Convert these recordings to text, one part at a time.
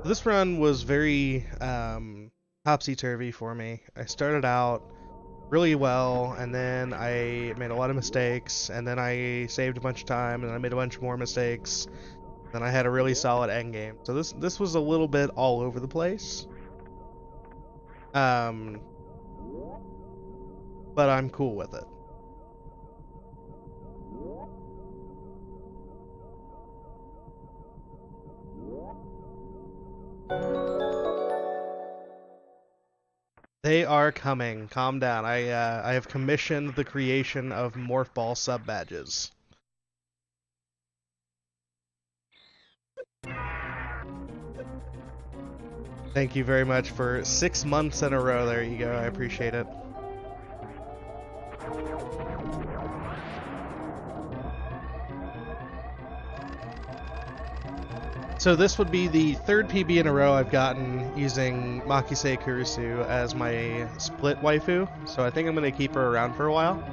This run was very topsy-turvy for me. I started out really well, and then I made a lot of mistakes, and then I saved a bunch of time, and then I made a bunch more mistakes. Then I had a really solid endgame. So this was a little bit all over the place. Um, but I'm cool with it. They are coming. Calm down. I have commissioned the creation of Morph Ball sub badges. Thank you very much for 6 months in a row. There you go. I appreciate it. So this would be the third PB in a row I've gotten using Makise Kurusu as my split waifu. So I think I'm going to keep her around for a while.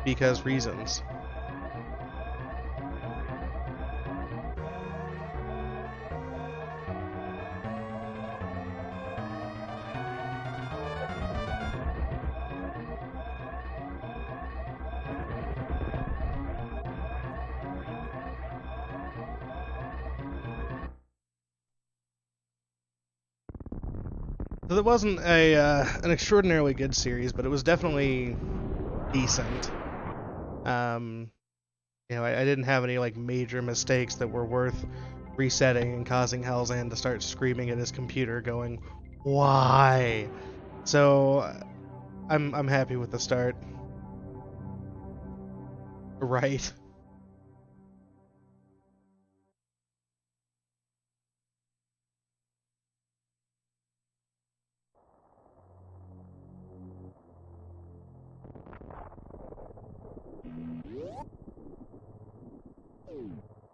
Because reasons. So it wasn't an extraordinarily good series, but it was definitely decent. I didn't have any like major mistakes that were worth resetting and causing Hellzan to start screaming at his computer, going, "Why?" So I'm happy with the start. Right.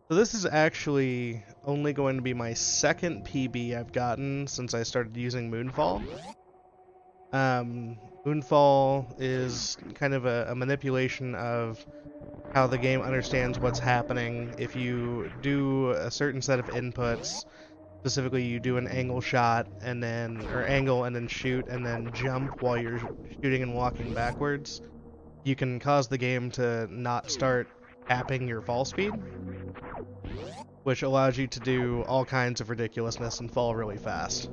So this is actually only going to be my second PB I've gotten since I started using Moonfall. Moonfall is kind of a manipulation of how the game understands what's happening. If you do a certain set of inputs, specifically you do an angle shot and then, or angle and then shoot and then jump while you're shooting and walking backwards, you can cause the game to not start tapping your fall speed, which allows you to do all kinds of ridiculousness and fall really fast.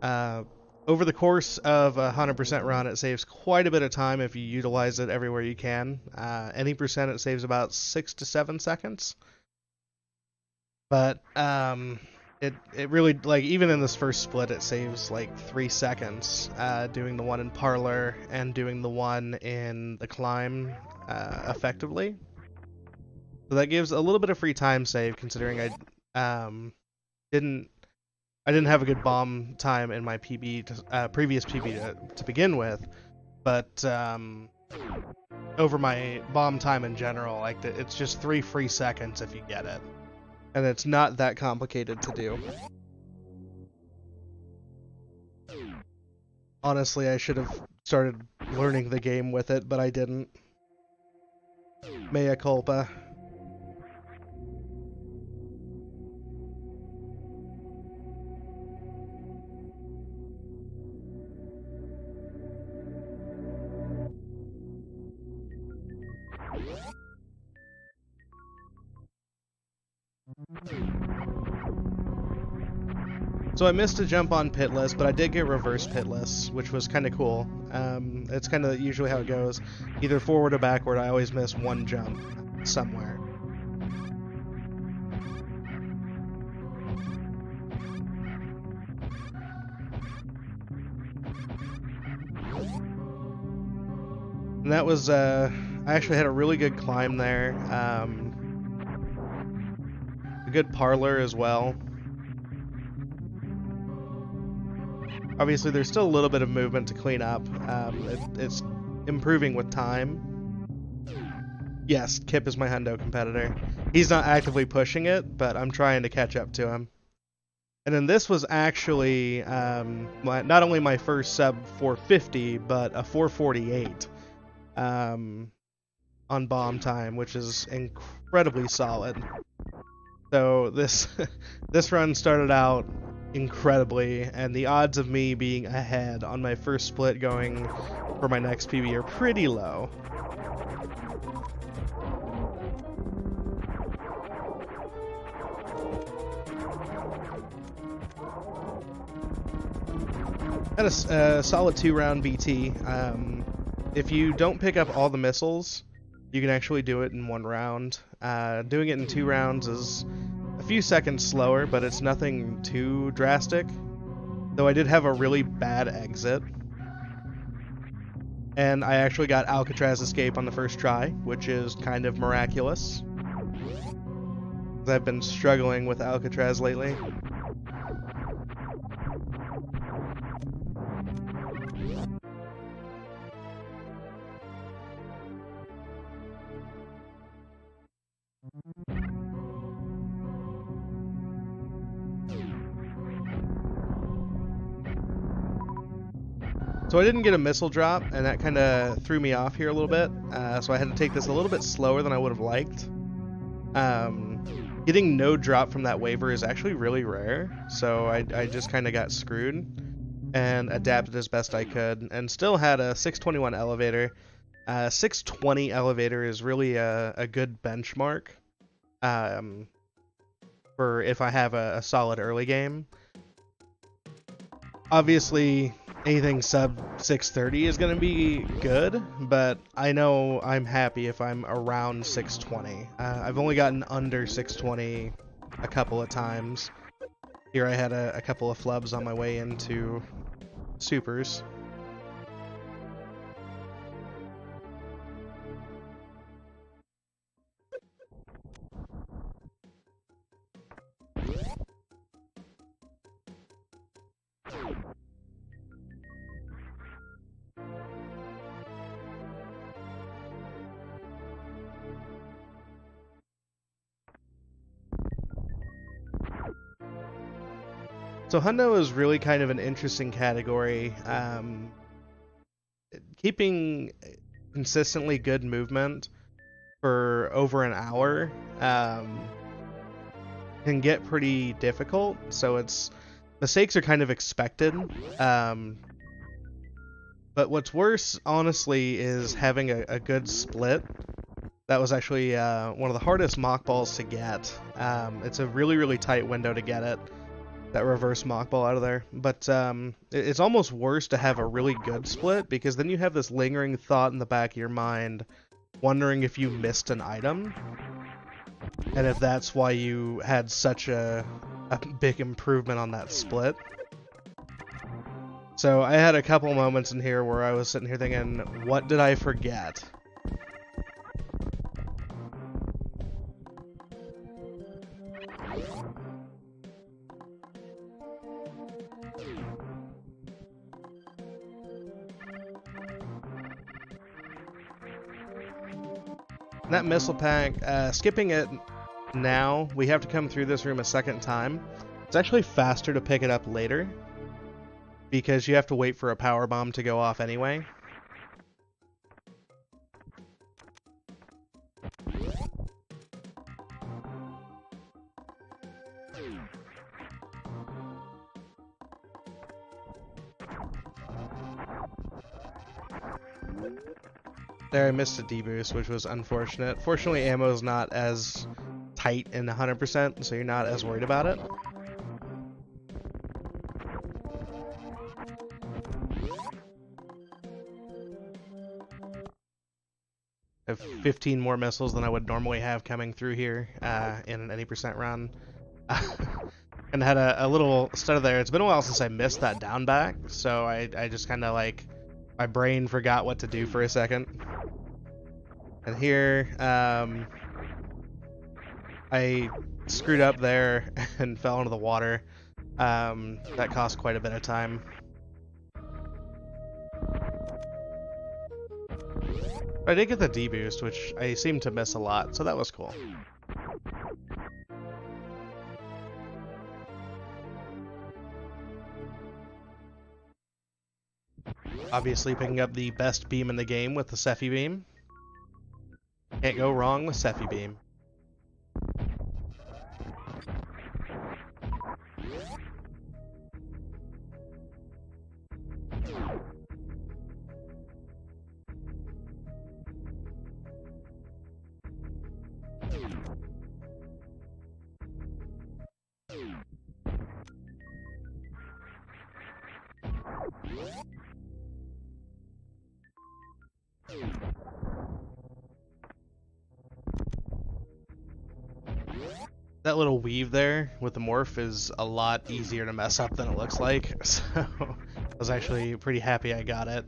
Over the course of a 100% run, it saves quite a bit of time if you utilize it everywhere you can. Any percent, it saves about 6 to 7 seconds. But it really, like, even in this first split, it saves like 3 seconds doing the one in Parlor and doing the one in the Climb effectively. So that gives a little bit of free time save, considering didn't have a good bomb time in my previous PB to begin with, but over my bomb time in general, like it's just 3 free seconds if you get it, and it's not that complicated to do. Honestly, I should have started learning the game with it, but I didn't. Mea culpa. So I missed a jump on pitless, but I did get reverse pitless, which was kind of cool. It's kind of usually how it goes. Either forward or backward, I always miss one jump somewhere. And that was, I actually had a really good climb there. A good parlor as well. Obviously, there's still a little bit of movement to clean up. It's improving with time. Yes, Kip is my hundo competitor. He's not actively pushing it, but I'm trying to catch up to him. And then this was actually not only my first sub 450, but a 448 on bomb time, which is incredibly solid. So this this run started out incredibly, and the odds of me being ahead on my first split going for my next PB are pretty low. Had a solid 2-round BT. If you don't pick up all the missiles, you can actually do it in 1 round. Doing it in 2 rounds is a few seconds slower, but it's nothing too drastic. Though I did have a really bad exit. And I actually got Alcatraz escape on the first try, which is kind of miraculous. I've been struggling with Alcatraz lately. So I didn't get a missile drop, and that kind of threw me off here a little bit. So I had to take this a little bit slower than I would have liked. Getting no drop from that waiver is actually really rare, so I just kind of got screwed and adapted as best I could, and still had a 621 elevator. 620 elevator is really a good benchmark for if I have a solid early game. Obviously, anything sub 630 is going to be good, but I know I'm happy if I'm around 620. I've only gotten under 620 a couple of times. Here I had a couple of flubs on my way into supers. So Hundo is really kind of an interesting category. Keeping consistently good movement for over an hour can get pretty difficult. So mistakes are kind of expected. But what's worse, honestly, is having a good split. That was actually one of the hardest mock balls to get. It's a really, really tight window to get it. That reverse mock ball out of there. But it's almost worse to have a really good split, because then you have this lingering thought in the back of your mind, wondering if you missed an item, and if that's why you had such a big improvement on that split. So I had a couple moments in here where I was sitting here thinking, what did I forget? That missile pack, skipping it now, we have to come through this room a second time. It's actually faster to pick it up later, because you have to wait for a power bomb to go off anyway. There, I missed a deboost, which was unfortunate. Fortunately, ammo is not as tight and 100%, so you're not as worried about it. I have 15 more missiles than I would normally have coming through here in an any percent run. And had a little stutter there. It's been a while since I missed that down back, so I just kind of like, my brain forgot what to do for a second. And here, I screwed up there and fell into the water. That cost quite a bit of time. But I did get the deboost, which I seem to miss a lot, so that was cool. Obviously picking up the best beam in the game with the Cephi beam. Can't go wrong with Cephi beam. that little weave there with the morph is a lot easier to mess up than it looks like. So I was actually pretty happy I got it.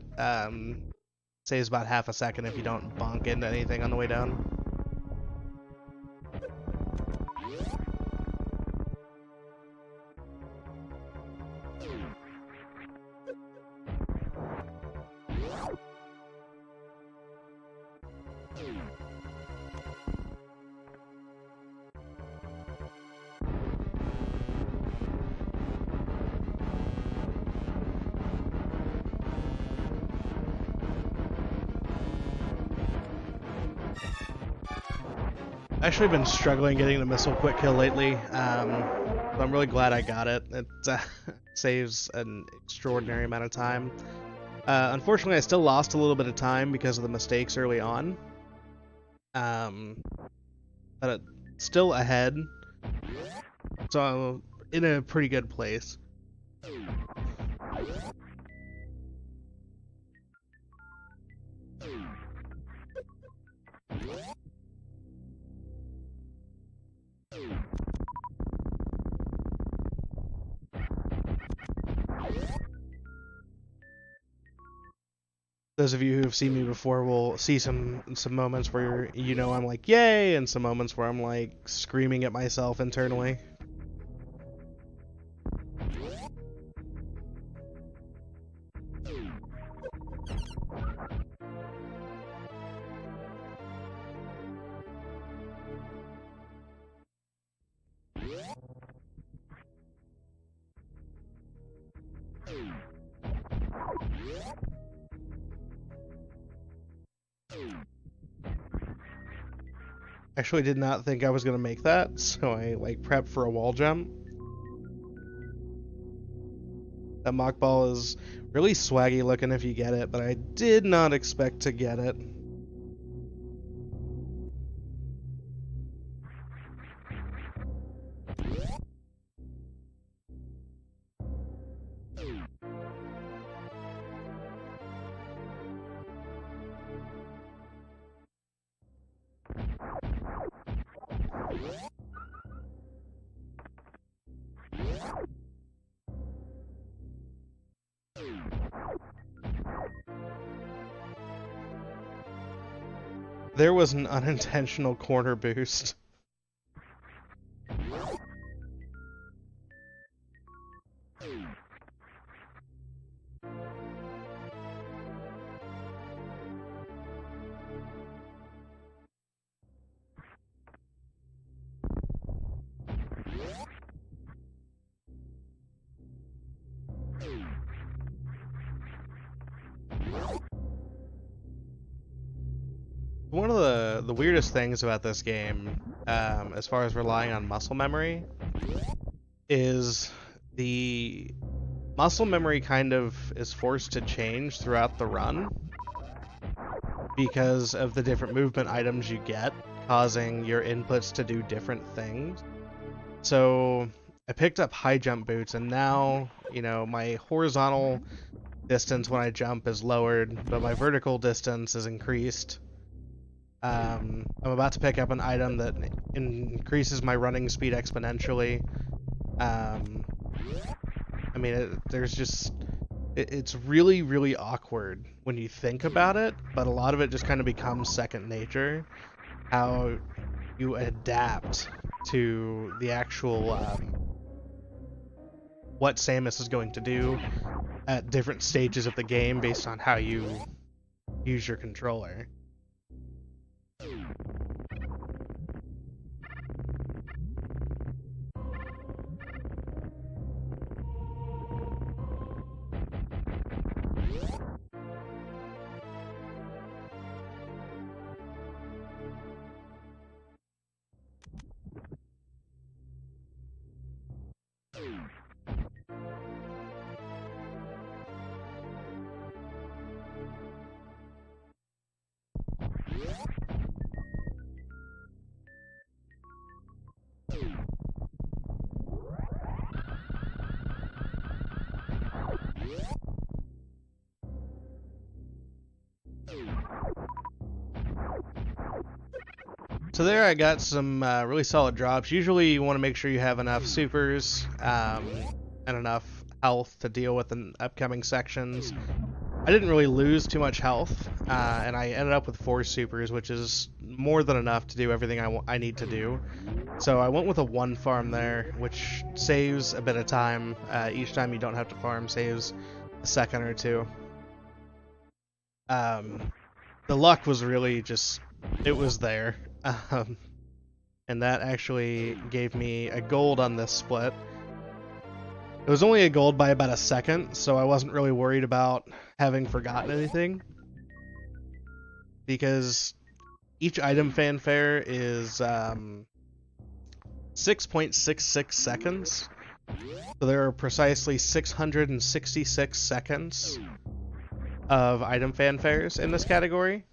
Saves about half a second if you don't bonk into anything on the way down. Actually been struggling getting the missile quick kill lately, but I'm really glad I got it. It saves an extraordinary amount of time. Unfortunately, I still lost a little bit of time because of the mistakes early on, but it's still ahead, so I'm in a pretty good place. Those of you who have seen me before will see some moments where I'm like yay, and some moments where I'm like screaming at myself internally. Actually did not think I was gonna make that, so I like prepped for a wall jump. That mock ball is really swaggy looking if you get it, but I did not expect to get it. There was an unintentional corner boost. One of the weirdest things about this game, as far as relying on muscle memory, is the muscle memory kind of is forced to change throughout the run because of the different movement items you get, causing your inputs to do different things. So I picked up high jump boots, and now, my horizontal distance when I jump is lowered, but my vertical distance is increased. I'm about to pick up an item that increases my running speed exponentially. I mean, it's really, really awkward when you think about it, but a lot of it just kind of becomes second nature. How you adapt to the actual what Samus is going to do at different stages of the game based on how you use your controller. So there I got some really solid drops. Usually you want to make sure you have enough supers and enough health to deal with the upcoming sections. I didn't really lose too much health, and I ended up with 4 supers, which is more than enough to do everything I need to do. So I went with a 1 farm there, which saves a bit of time. Each time you don't have to farm saves a second or two. The luck was really just, it was there. And that actually gave me a gold on this split. It was only a gold by about a second, so I wasn't really worried about having forgotten anything. Because each item fanfare is 6.66 seconds. So there are precisely 666 seconds of item fanfares in this category.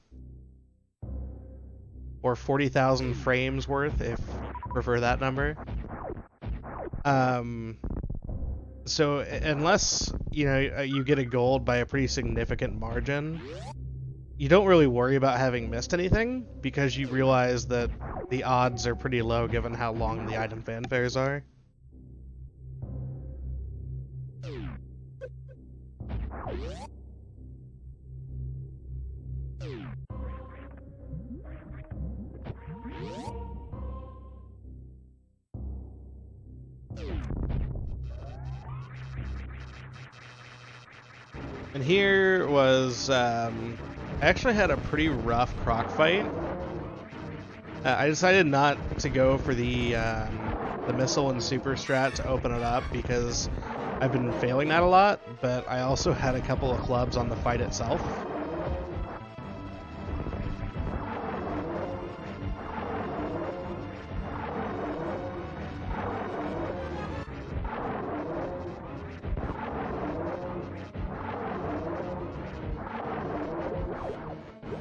Or 40,000 frames worth, if you prefer that number. So unless, you know, you get a gold by a pretty significant margin, you don't really worry about having missed anything, because you realize that the odds are pretty low given how long the item fanfares are. And here was, I actually had a pretty rough croc fight. I decided not to go for the missile and super strat to open it up because I've been failing that a lot, but I also had a couple of clubs on the fight itself.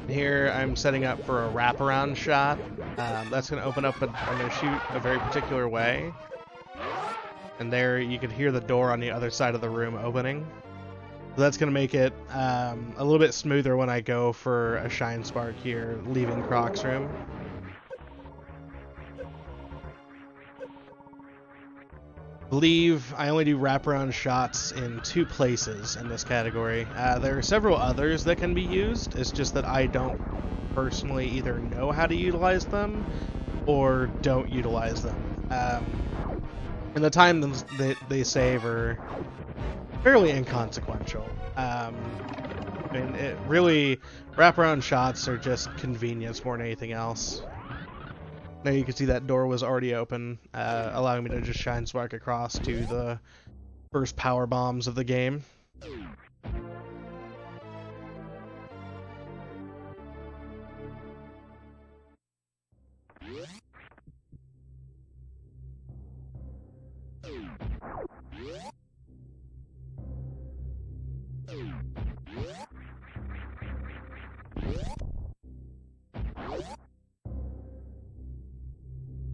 Here I'm setting up for a wraparound shot. That's going to open up, I'm going to shoot a very particular way. And there you can hear the door on the other side of the room opening. So that's going to make it a little bit smoother when I go for a Shine Spark here, leaving Croc's room. I believe I only do wraparound shots in 2 places in this category. There are several others that can be used. It's just that I don't personally either know how to utilize them or don't utilize them. And the time that they save are fairly inconsequential. I mean, wraparound shots are just convenience more than anything else. Now you can see that door was already open, allowing me to just Shine Spark across to the first power bombs of the game.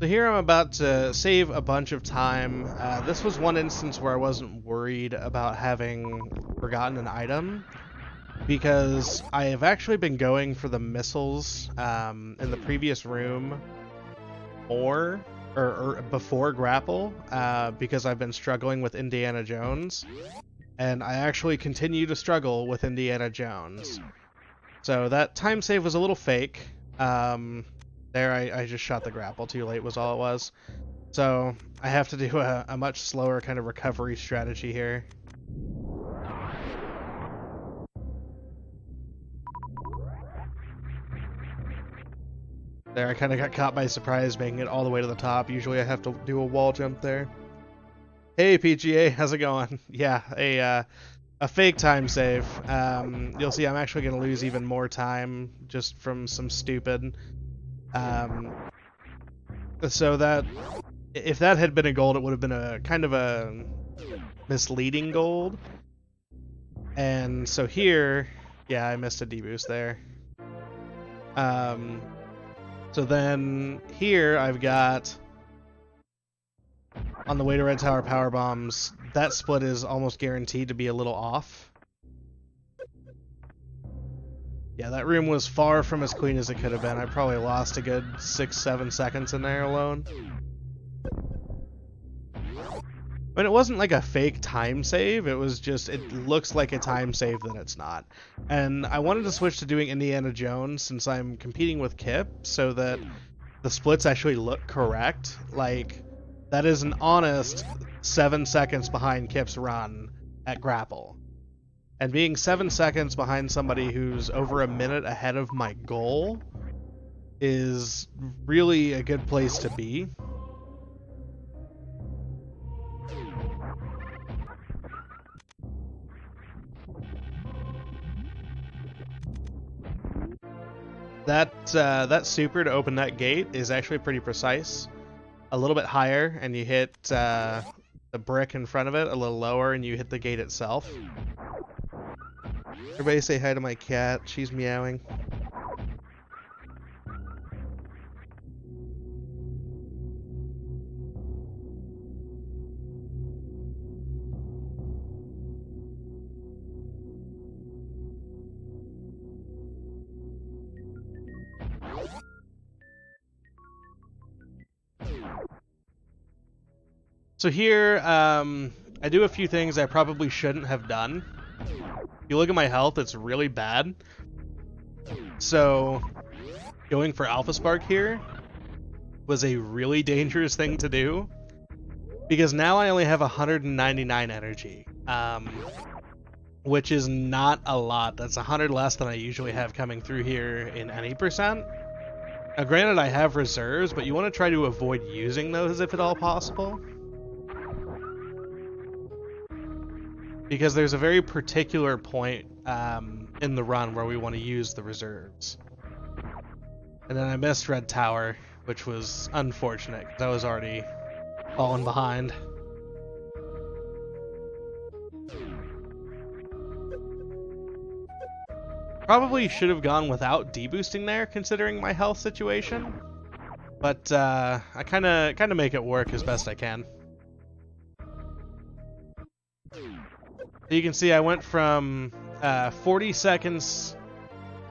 So here I'm about to save a bunch of time. This was one instance where I wasn't worried about having forgotten an item, because I have actually been going for the missiles in the previous room or before grapple, because I've been struggling with Indiana Jones, and I actually continue to struggle with Indiana Jones. So that time save was a little fake. There, I just shot the grapple too late was all it was. So I have to do a much slower kind of recovery strategy here. There, I kind of got caught by surprise making it all the way to the top. Usually I have to do a wall jump there. Hey PGA, how's it going? Yeah, a fake time save. You'll see I'm actually going to lose even more time just from some stupid... So that, if that had been a gold, it would have been a kind of a misleading gold. And so here, yeah, I missed a deboost there. So then here I've got, on the way to Red Tower power bombs, that split is almost guaranteed to be a little off. Yeah, that room was far from as clean as it could have been. I probably lost a good 6-7 seconds in there alone. But it wasn't like a fake time save, it was just, it looks like a time save that it's not. And I wanted to switch to doing Indiana Jones since I'm competing with Kip, so that the splits actually look correct. Like, that is an honest 7 seconds behind Kip's run at grapple. And being 7 seconds behind somebody who's over a minute ahead of my goal is really a good place to be. That super to open that gate is actually pretty precise. A little bit higher, and you hit the brick in front of it. A little lower, and you hit the gate itself. Everybody say hi to my cat. She's meowing. So here, I do a few things I probably shouldn't have done. If you look at my health, it's really bad. So, going for Alpha Spark here was a really dangerous thing to do, because now I only have 199 energy, which is not a lot. That's 100 less than I usually have coming through here in any percent. Now, granted, I have reserves, but you want to try to avoid using those if at all possible, because there's a very particular point in the run where we want to use the reserves. And then I missed Red Tower, which was unfortunate, because I was already falling behind. Probably should have gone without deboosting there, considering my health situation. But I kind of make it work as best I can. You can see I went from 40 seconds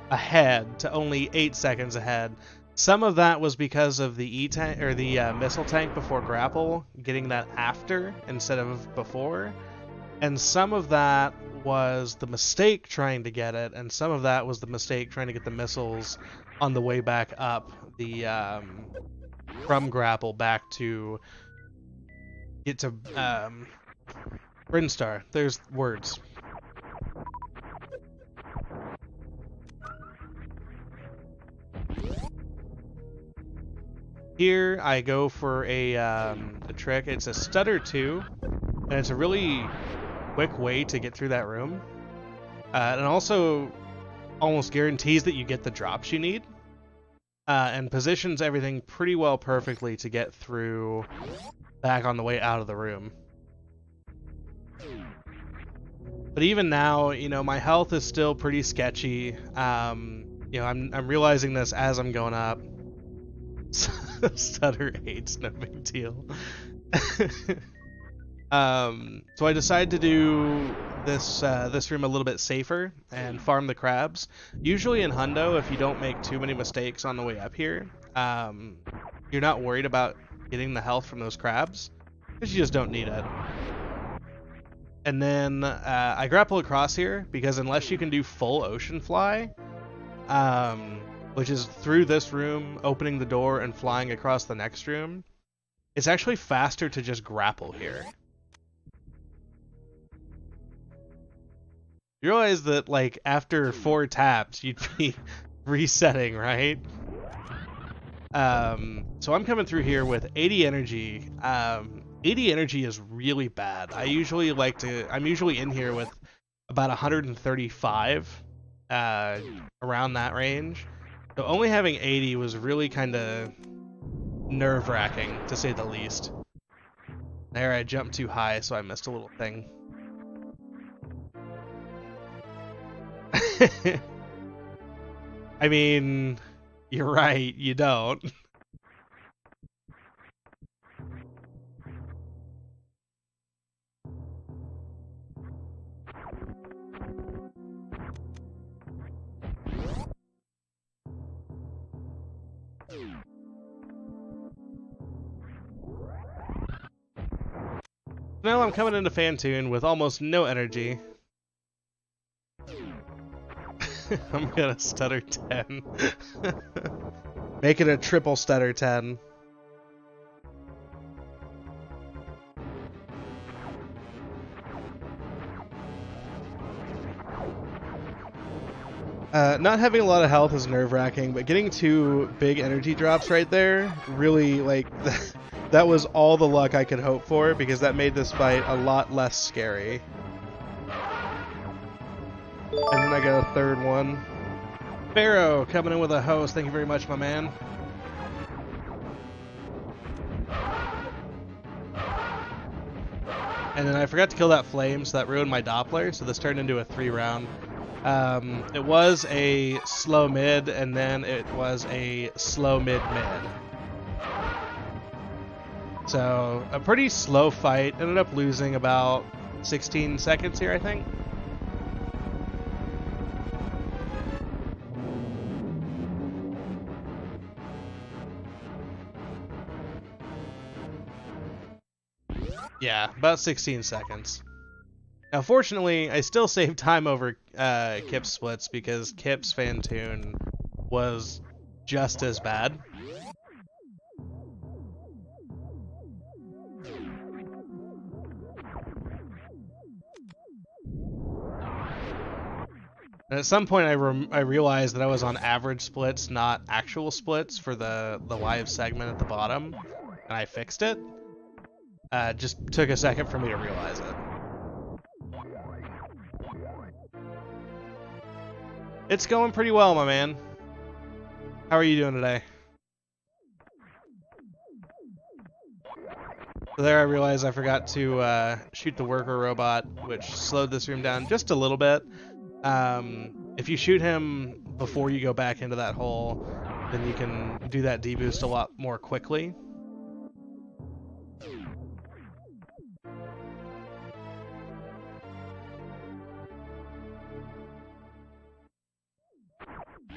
ahead to only 8 seconds ahead. Some of that was because of the E-tank or the missile tank before grapple, getting that after instead of before, and some of that was the mistake trying to get it, and some of that was the mistake trying to get the missiles on the way back up the from grapple back to get to Brinstar. There's words. Here I go for a trick. It's a stutter 2, and it's a really quick way to get through that room. And also almost guarantees that you get the drops you need. And positions everything pretty well perfectly to get through back on the way out of the room. But even now, you know, my health is still pretty sketchy. You know, I'm realizing this as I'm going up. Stutter 8's no big deal. So I decided to do this room a little bit safer and farm the crabs. Usually in Hundo, if you don't make too many mistakes on the way up here, you're not worried about getting the health from those crabs, because you just don't need it. And then I grapple across here because unless you can do full ocean fly, which is through this room, opening the door and flying across the next room, it's actually faster to just grapple here. You realize that, like, after 4 taps, you'd be resetting, right? So I'm coming through here with 80 energy. 80 energy is really bad. I'm usually in here with about 135, around that range. So only having 80 was really kind of nerve-wracking, to say the least. There, I jumped too high, so I missed a little thing. I mean, you're right, you don't. Now I'm coming into Fantoon with almost no energy. I'm gonna stutter 10. Make it a triple stutter 10. Not having a lot of health is nerve-wracking, but getting 2 big energy drops right there really, like, that was all the luck I could hope for, because that made this fight a lot less scary. And then I got a third one. Pharaoh coming in with a host. Thank you very much, my man. And then I forgot to kill that flame, so that ruined my Doppler, so this turned into a 3-round. It was a slow mid, and then it was a slow mid-mid. So, a pretty slow fight. Ended up losing about 16 seconds here, I think. Yeah, about 16 seconds. Now, fortunately, I still saved time over Kip's splits because Kip's Fantoon was just as bad. And at some point, I realized that I was on average splits, not actual splits for the live segment at the bottom, and I fixed it. Just took a second for me to realize it. It's going pretty well, my man. How are you doing today? So there I realized I forgot to shoot the worker robot, which slowed this room down just a little bit. If you shoot him before you go back into that hole, then you can do that deboost a lot more quickly.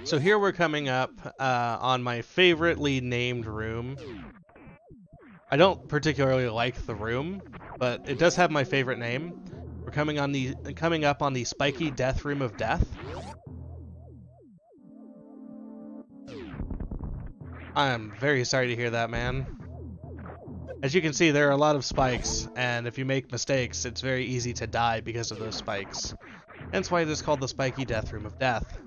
So here we're coming up on my favoritely named room. I don't particularly like the room, but it does have my favorite name. We're coming up on the spiky death room of death. I am very sorry to hear that, man. As you can see, there are a lot of spikes, and if you make mistakes, it's very easy to die because of those spikes. Hence why it is called the spiky death room of death.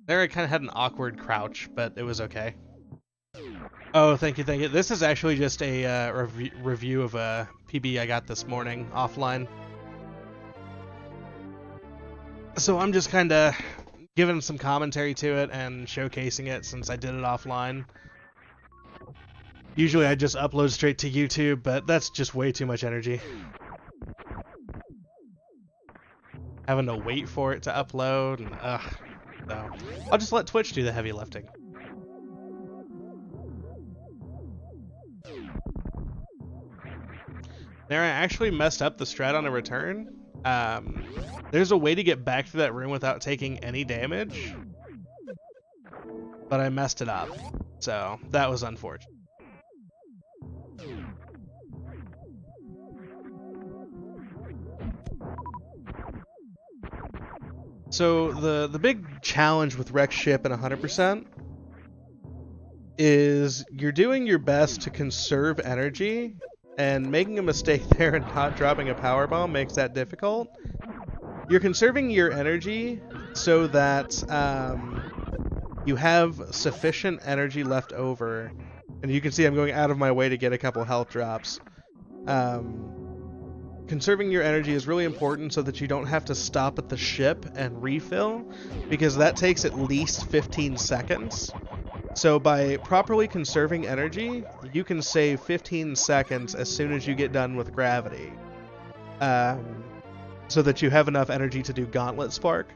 There I kind of had an awkward crouch, but it was okay. Oh, thank you, thank you. This is actually just a review of a PB I got this morning, offline. So I'm just kind of giving some commentary to it and showcasing it since I did it offline. Usually I just upload straight to YouTube, but that's just way too much energy. Having to wait for it to upload, and ugh. So I'll just let Twitch do the heavy lifting. There, I actually messed up the strat on a return. There's a way to get back to that room without taking any damage, but I messed it up, so that was unfortunate. So the big challenge with wreck ship and 100% is you're doing your best to conserve energy, and making a mistake there and not dropping a power bomb makes that difficult. You're conserving your energy so that you have sufficient energy left over, and you can see I'm going out of my way to get a couple health drops. Conserving your energy is really important so that you don't have to stop at the ship and refill, because that takes at least 15 seconds. So by properly conserving energy, you can save 15 seconds as soon as you get done with gravity. So that you have enough energy to do Gauntlet Spark.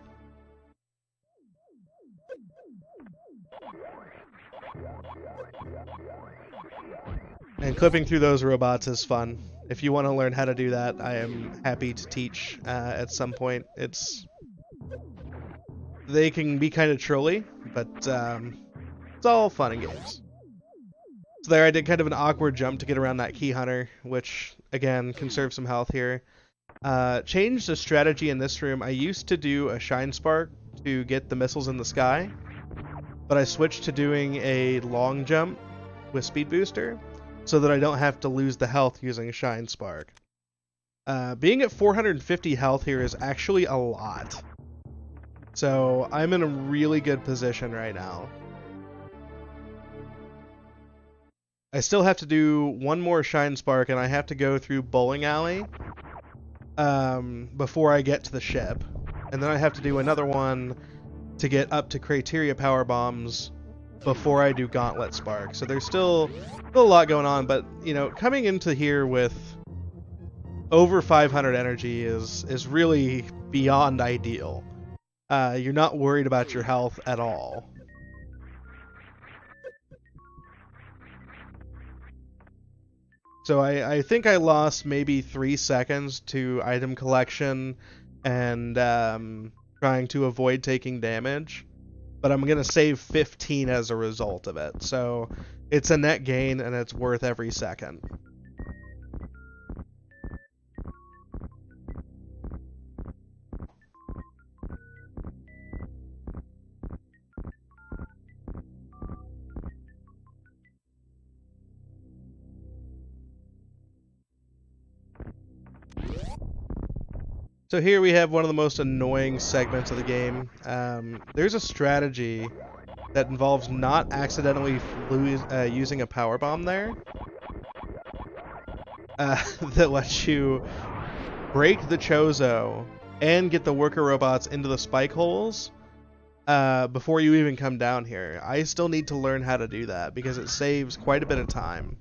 And clipping through those robots is fun. If you want to learn how to do that, I am happy to teach at some point. They can be kind of trolly, but It's all fun and games. So there I did kind of an awkward jump to get around that key hunter, which, again, conserves some health here. Changed the strategy in this room. I used to do a Shine Spark to get the missiles in the sky, but I switched to doing a long jump with Speed Booster so that I don't have to lose the health using a Shine Spark. Being at 450 health here is actually a lot. So I'm in a really good position right now. I still have to do one more Shine Spark, and I have to go through Bowling Alley before I get to the ship. And then I have to do another one to get up to Criteria Power Bombs before I do Gauntlet Spark. So there's still a lot going on, but, you know, coming into here with over 500 energy is really beyond ideal. You're not worried about your health at all. So I think I lost maybe 3 seconds to item collection and trying to avoid taking damage, but I'm going to save 15 as a result of it. So it's a net gain and it's worth every second. So here we have one of the most annoying segments of the game. There's a strategy that involves not accidentally using a power bomb there. That lets you break the Chozo and get the worker robots into the spike holes before you even come down here. I still need to learn how to do that because it saves quite a bit of time.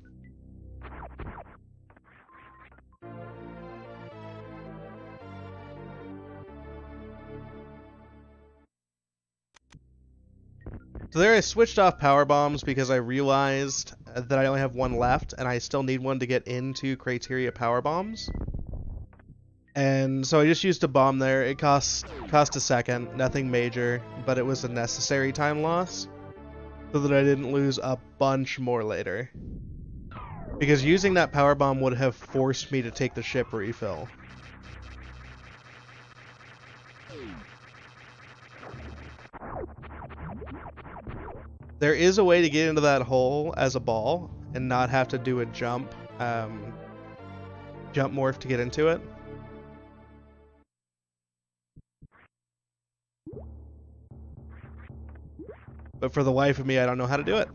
So there I switched off power bombs because I realized that I only have one left and I still need one to get into Criteria Power Bombs. And so I just used a bomb there. It cost a second, nothing major, but it was a necessary time loss so that I didn't lose a bunch more later. Because using that power bomb would have forced me to take the ship refill. There is a way to get into that hole as a ball and not have to do a jump morph to get into it. But for the life of me, I don't know how to do it.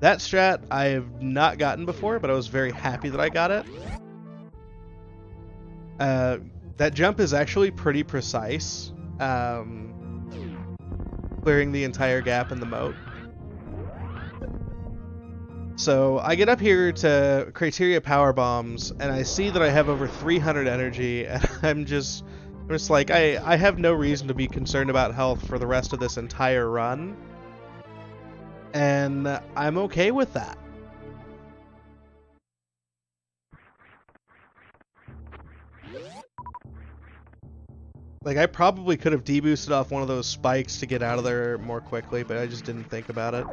That strat I have not gotten before, but I was very happy that I got it. That jump is actually pretty precise, clearing the entire gap in the moat. So I get up here to Criteria Power Bombs, and I see that I have over 300 energy, and I'm just like, I have no reason to be concerned about health for the rest of this entire run, and I'm okay with that. Like, I probably could have deboosted off one of those spikes to get out of there more quickly, but I just didn't think about it.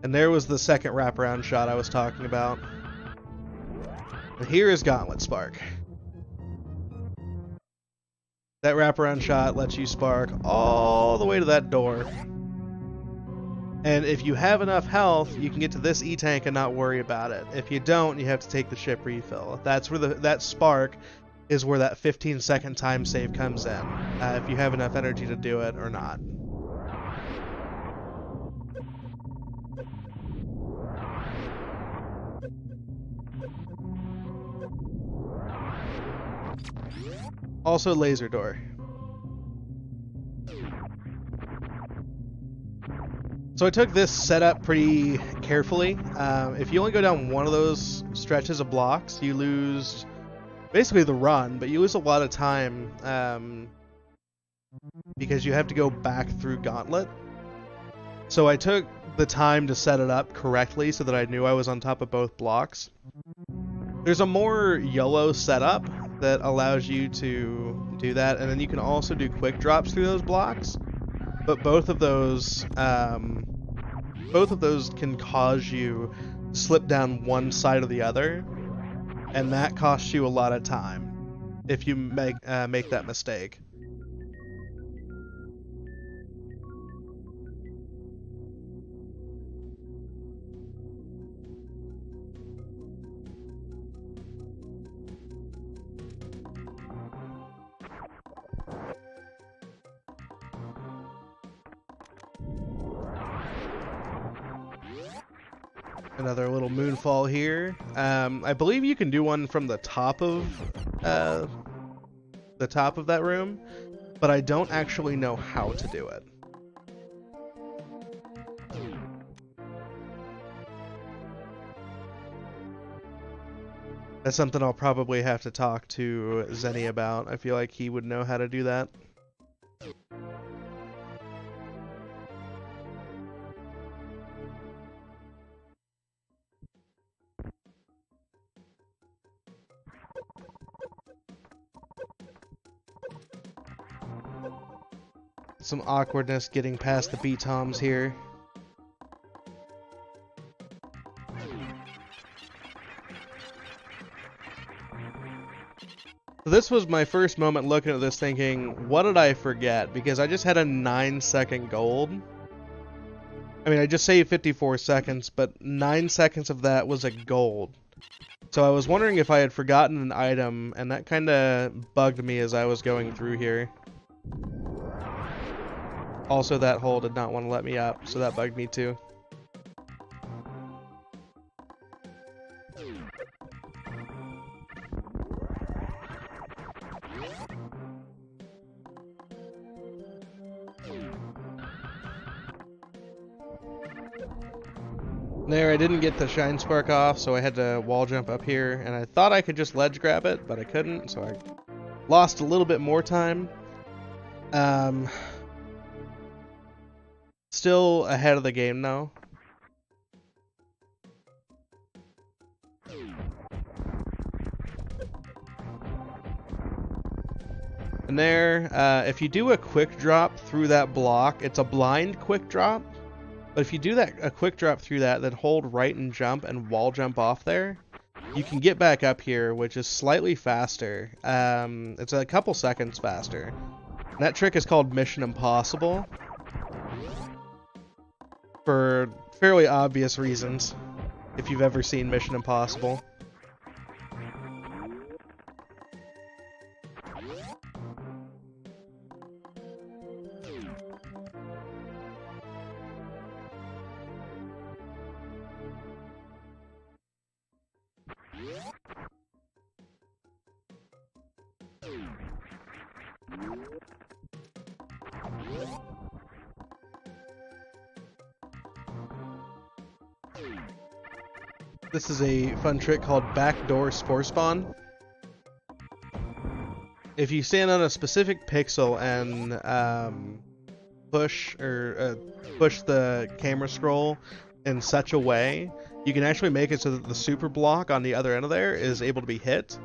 And there was the second wraparound shot I was talking about. And here is Gauntlet Spark. That wraparound shot lets you spark all the way to that door. And if you have enough health, you can get to this E-tank and not worry about it. If you don't, you have to take the ship refill. That's where that spark is where that 15-second time save comes in, if you have enough energy to do it or not. Also laser door. So I took this setup pretty carefully. If you only go down one of those stretches of blocks, you lose basically the run, but you lose a lot of time because you have to go back through Gauntlet. So I took the time to set it up correctly so that I knew I was on top of both blocks. There's a more YOLO setup that allows you to do that, and then you can also do quick drops through those blocks. But both of those can cause you to slip down one side or the other, and that costs you a lot of time if you make that mistake. Another little moonfall here. I believe you can do one from the top of that room, but I don't actually know how to do it. That's something I'll probably have to talk to Zenny about. I feel like he would know how to do that. Some awkwardness getting past the B-toms here. This was my first moment looking at this thinking, what did I forget? Because I just had a 9-second gold. I mean, I just saved 54 seconds, but 9 seconds of that was a gold. So I was wondering if I had forgotten an item, and that kind of bugged me as I was going through here. Also, that hole did not want to let me up, so that bugged me too. There, I didn't get the shine spark off, so I had to wall jump up here, and I thought I could just ledge grab it, but I couldn't, so I lost a little bit more time. Still ahead of the game though. And there, if you do a quick drop through that block, it's a blind quick drop. But if you do a quick drop through that, then hold right and jump and wall jump off there, you can get back up here, which is slightly faster. It's a couple seconds faster. And that trick is called Mission Impossible, for fairly obvious reasons, if you've ever seen Mission Impossible. This is a fun trick called backdoor spore spawn. If you stand on a specific pixel and push the camera scroll in such a way, you can actually make it so that the super block on the other end of there is able to be hit,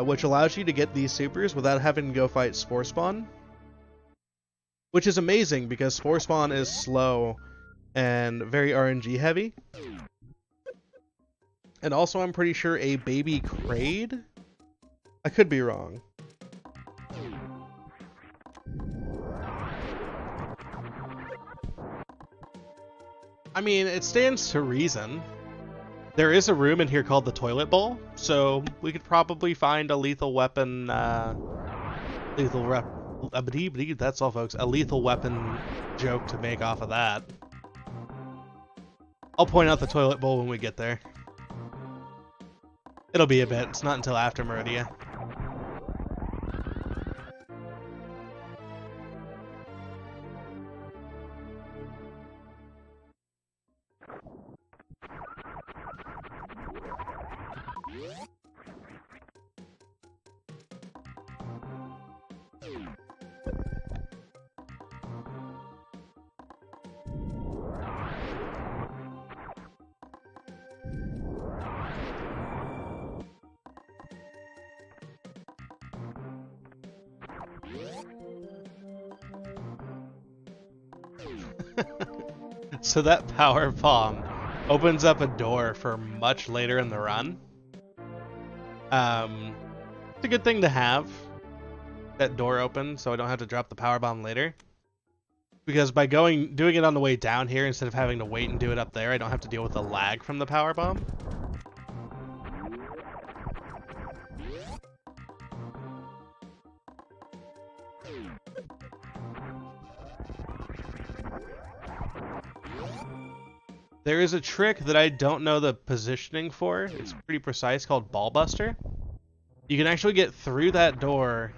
which allows you to get these supers without having to go fight spore spawn, which is amazing because spore spawn is slow and very RNG heavy. And also, I'm pretty sure a baby Kraid? I could be wrong. I mean, it stands to reason. There is a room in here called the Toilet Bowl, so we could probably find a lethal weapon, that's all, folks. A lethal weapon joke to make off of that. I'll point out the Toilet Bowl when we get there. It'll be a bit. It's not until after Meridia. So that power bomb opens up a door for much later in the run. It's a good thing to have that door open so I don't have to drop the power bomb later. Because by doing it on the way down here instead of having to wait and do it up there, I don't have to deal with the lag from the power bomb. There is a trick that I don't know the positioning for. It's pretty precise, called Ball Buster. You can actually get through that door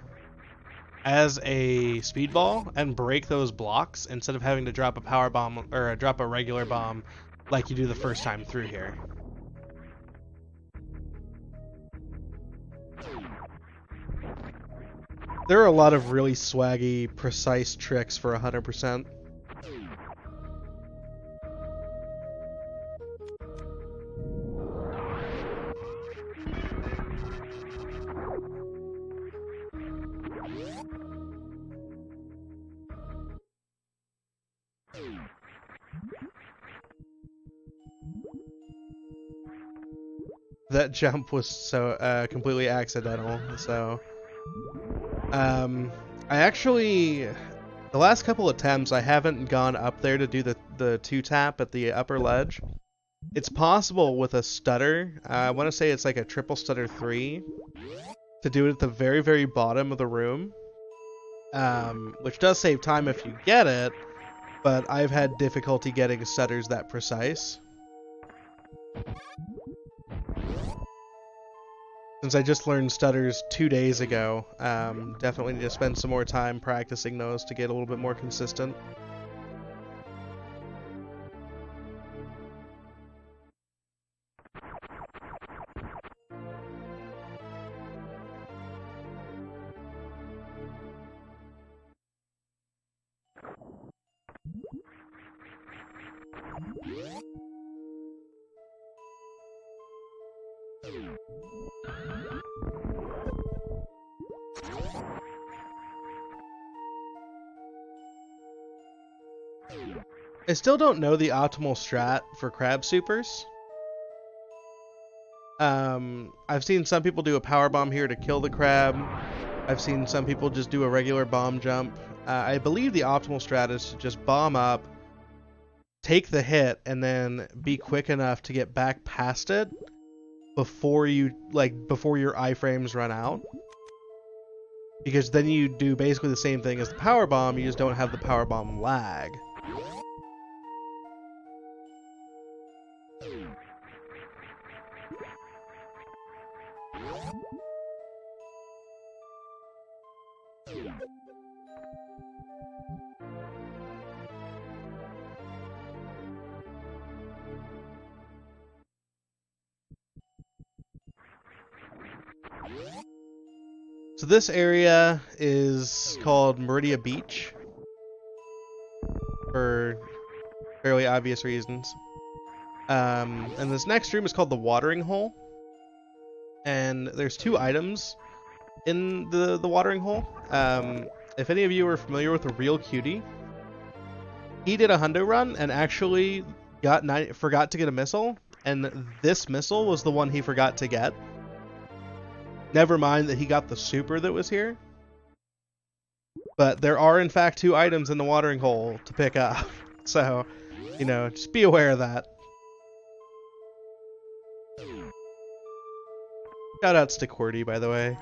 as a speedball and break those blocks instead of having to drop a power bomb or drop a regular bomb like you do the first time through here. There are a lot of really swaggy, precise tricks for 100%. That jump was so completely accidental, so I actually the last couple attempts I haven't gone up there to do the two tap at the upper ledge. It's possible with a stutter, I want to say it's like a triple stutter 3, to do it at the very, very bottom of the room, which does save time if you get it, but I've had difficulty getting stutters that precise. Since I just learned stutters 2 days ago, definitely need to spend some more time practicing those to get a little bit more consistent. I still don't know the optimal strat for crab supers. I've seen some people do a power bomb here to kill the crab. I've seen some people just do a regular bomb jump. I believe the optimal strat is to just bomb up, take the hit, and then be quick enough to get back past it before your iframes run out. Because then you do basically the same thing as the power bomb, you just don't have the power bomb lag. So this area is called Meridia Beach for fairly obvious reasons. And this next room is called the Watering Hole. And there's 2 items in the watering hole. If any of you are familiar with a Real Cutie, he did a hundo run and actually forgot to get a missile, and this missile was the one he forgot to get. Never mind that he got the super that was here. But there are in fact 2 items in the watering hole to pick up. So, you know, just be aware of that. Shoutouts to QWERTY, by the way.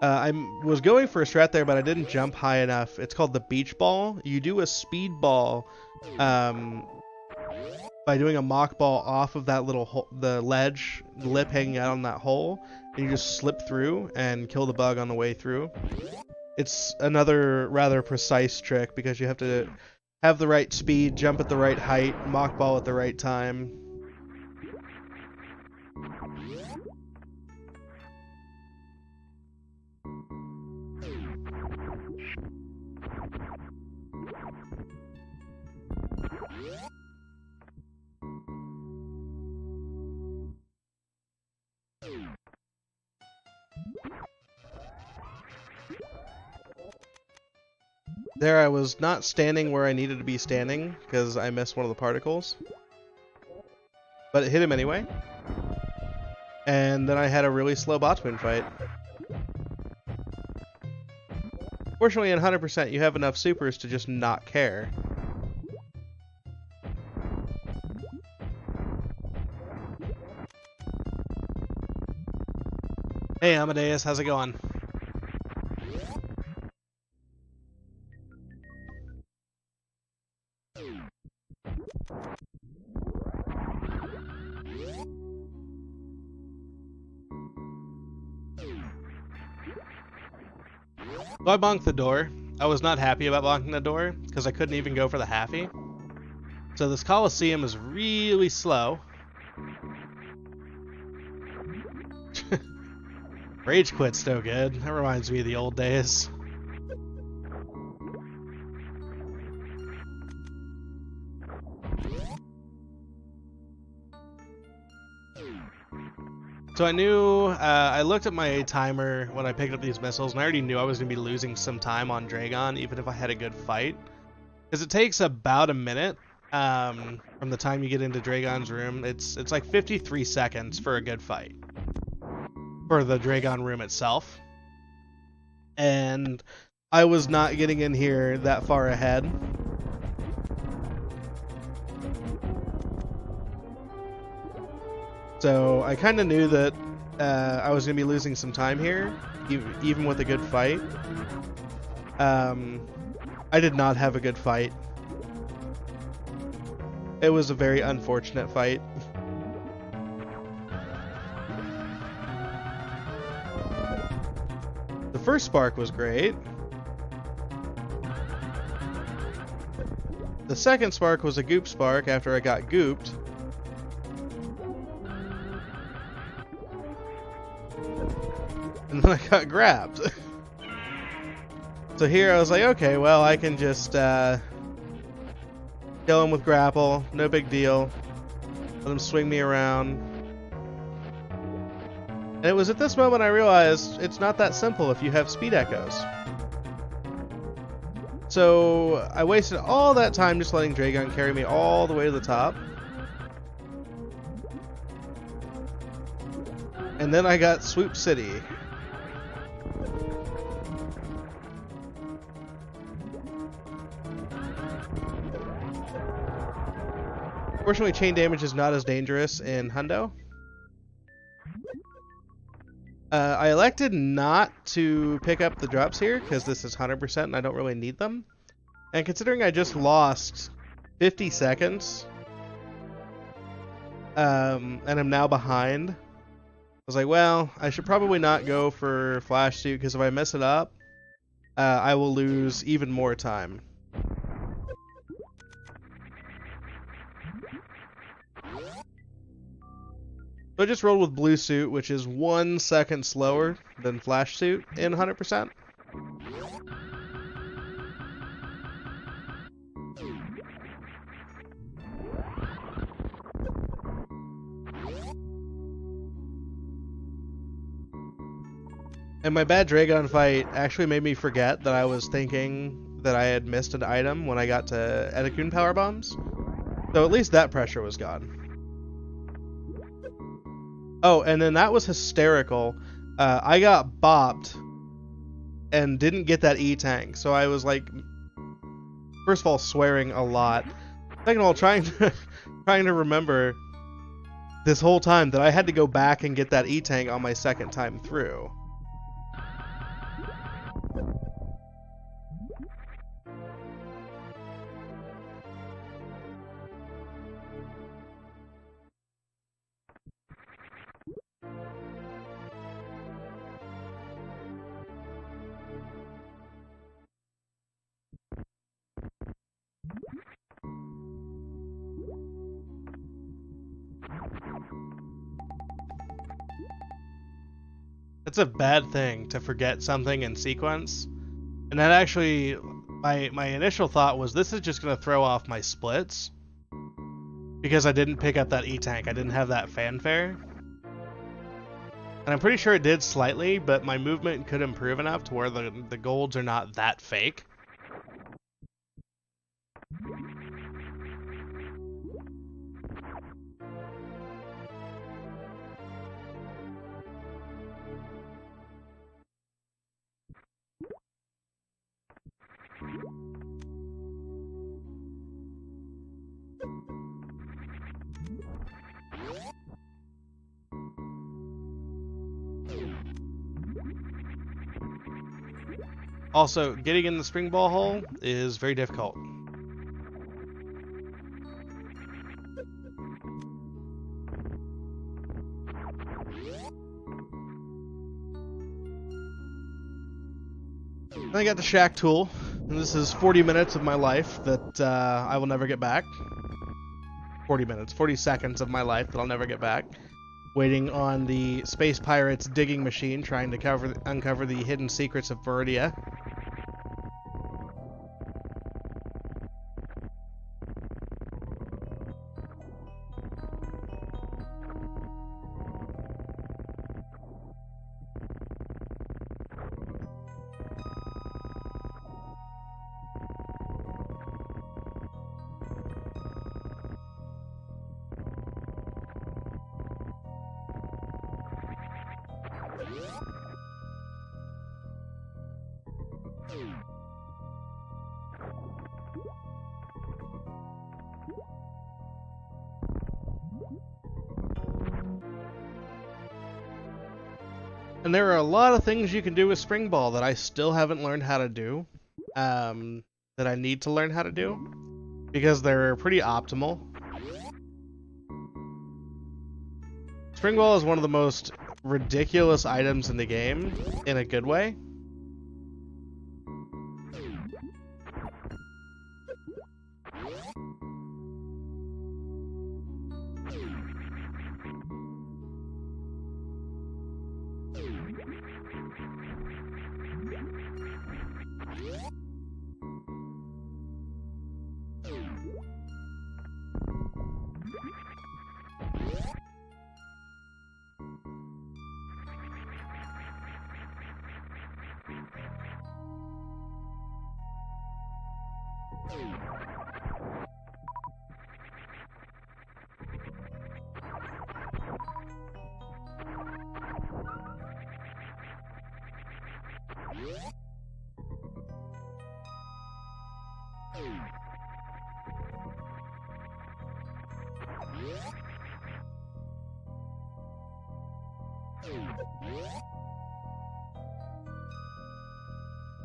I was going for a strat there, but I didn't jump high enough. It's called the beach ball. You do a speed ball by doing a mock ball off of that little the ledge, the lip hanging out on that hole, and you just slip through and kill the bug on the way through. It's another rather precise trick because you have to have the right speed, jump at the right height, mock ball at the right time. There I was not standing where I needed to be standing because I missed one of the particles. But it hit him anyway. And then I had a really slow bot twin fight. Fortunately, in 100%, you have enough supers to just not care. Hey Amadeus, how's it going? So I bonked the door. I was not happy about bonking the door because I couldn't even go for the halfie. So this Coliseum is really slow. Rage quit's so good. That reminds me of the old days. So I knew, I looked at my timer when I picked up these missiles, and I already knew I was going to be losing some time on Dragon, even if I had a good fight. Because it takes about a minute from the time you get into Dragon's room. It's like 53 seconds for a good fight. For the Dragon room itself. And I was not getting in here that far ahead. So I kind of knew that I was going to be losing some time here, even with a good fight. I did not have a good fight. It was a very unfortunate fight. The first spark was great. The second spark was a goop spark after I got gooped. And then I got grabbed. So here I was like, okay, well, I can just kill him with grapple. No big deal. Let him swing me around. And it was at this moment I realized it's not that simple if you have speed echoes. So I wasted all that time just letting Dragon carry me all the way to the top. And then I got Swoop City. Fortunately, chain damage is not as dangerous in Hundo. I elected not to pick up the drops here because this is 100% and I don't really need them. And considering I just lost 50 seconds and I'm now behind, I was like, well, I should probably not go for Flash Suit because if I mess it up, I will lose even more time. So I just rolled with Blue Suit, which is 1 second slower than Flash Suit in 100%. And my bad Dragon fight actually made me forget that I was thinking that I had missed an item when I got to Etikun Power Bombs. So at least that pressure was gone. Oh, and then that was hysterical. I got bopped and didn't get that E-Tank. So I was like, first of all, swearing a lot. Second of all, trying to remember this whole time that I had to go back and get that E-Tank on my second time through. It's a bad thing to forget something in sequence. And that actually, my initial thought was this is just going to throw off my splits. Because I didn't pick up that E-Tank. I didn't have that fanfare. And I'm pretty sure it did slightly, but my movement could improve enough to where the golds are not that fake. Also, getting in the spring ball hole is very difficult. I got the shack tool, and this is 40 minutes of my life that I will never get back. 40 minutes, 40 seconds of my life that I'll never get back. Waiting on the Space Pirates digging machine, trying to uncover the hidden secrets of Viridia. And there are a lot of things you can do with Spring Ball that I still haven't learned how to do, that I need to learn how to do, because they're pretty optimal. Spring Ball is one of the most ridiculous items in the game, in a good way.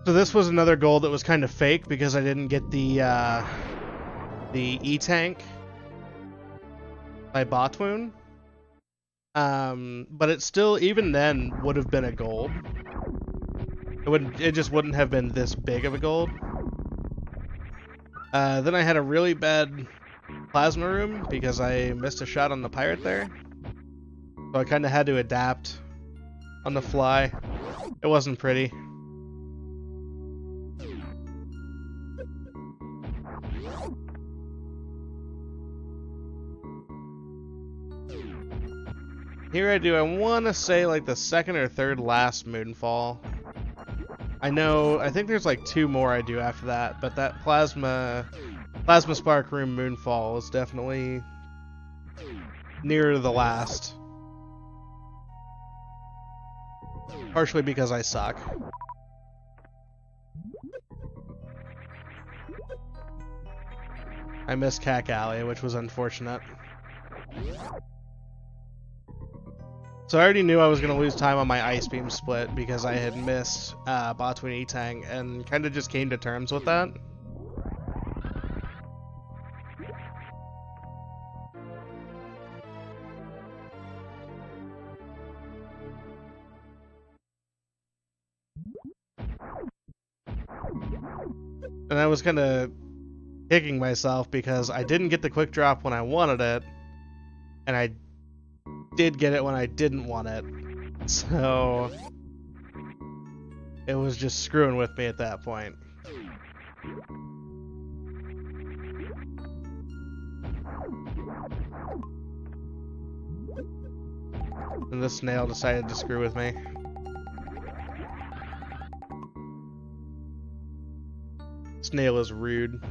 So this was another goal that was kind of fake because I didn't get the E-Tank by Botwoon. But it still, even then, would have been a gold. It just wouldn't have been this big of a gold. Then I had a really bad plasma room because I missed a shot on the pirate there. So I kind of had to adapt on the fly. It wasn't pretty. Here I want to say like the second or third last Moonfall. I think there's like 2 more I do after that, but that Plasma Spark Room Moonfall is definitely near the last. Partially because I suck. I missed Cack Alley, which was unfortunate. So I already knew I was going to lose time on my Ice Beam split because I had missed Botwoon E-Tang and kind of just came to terms with that. And I was kind of kicking myself because I didn't get the quick drop when I wanted it, and I did get it when I didn't want it. So it was just screwing with me at that point. And this snail decided to screw with me. Snail is rude.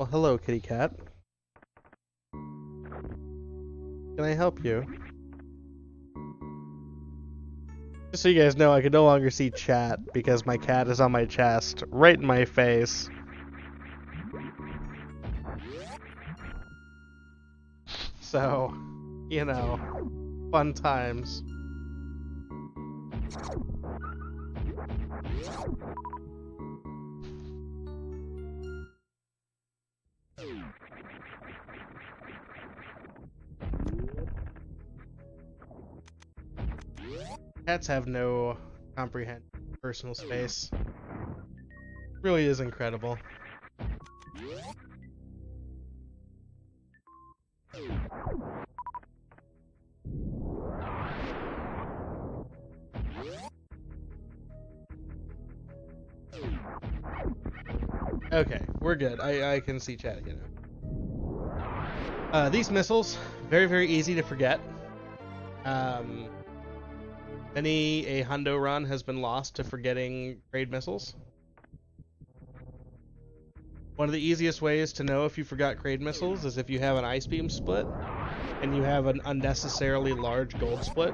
Well, hello, kitty cat. Can I help you? Just so you guys know, I can no longer see chat because my cat is on my chest, right in my face. So, you know, fun times. Cats have no comprehend personal space. Really is incredible. Okay, we're good. I can see chat again. These missiles, very, very easy to forget. Many a hundo run has been lost to forgetting grade missiles. One of the easiest ways to know if you forgot grade missiles is if you have an ice beam split and you have an unnecessarily large gold split.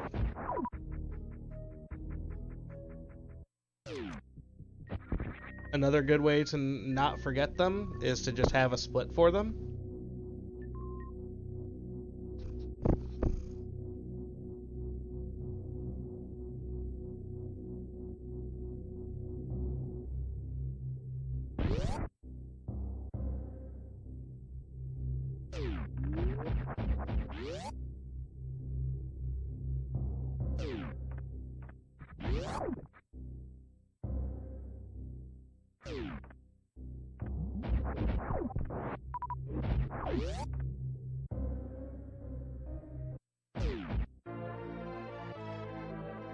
Another good way to not forget them is to just have a split for them.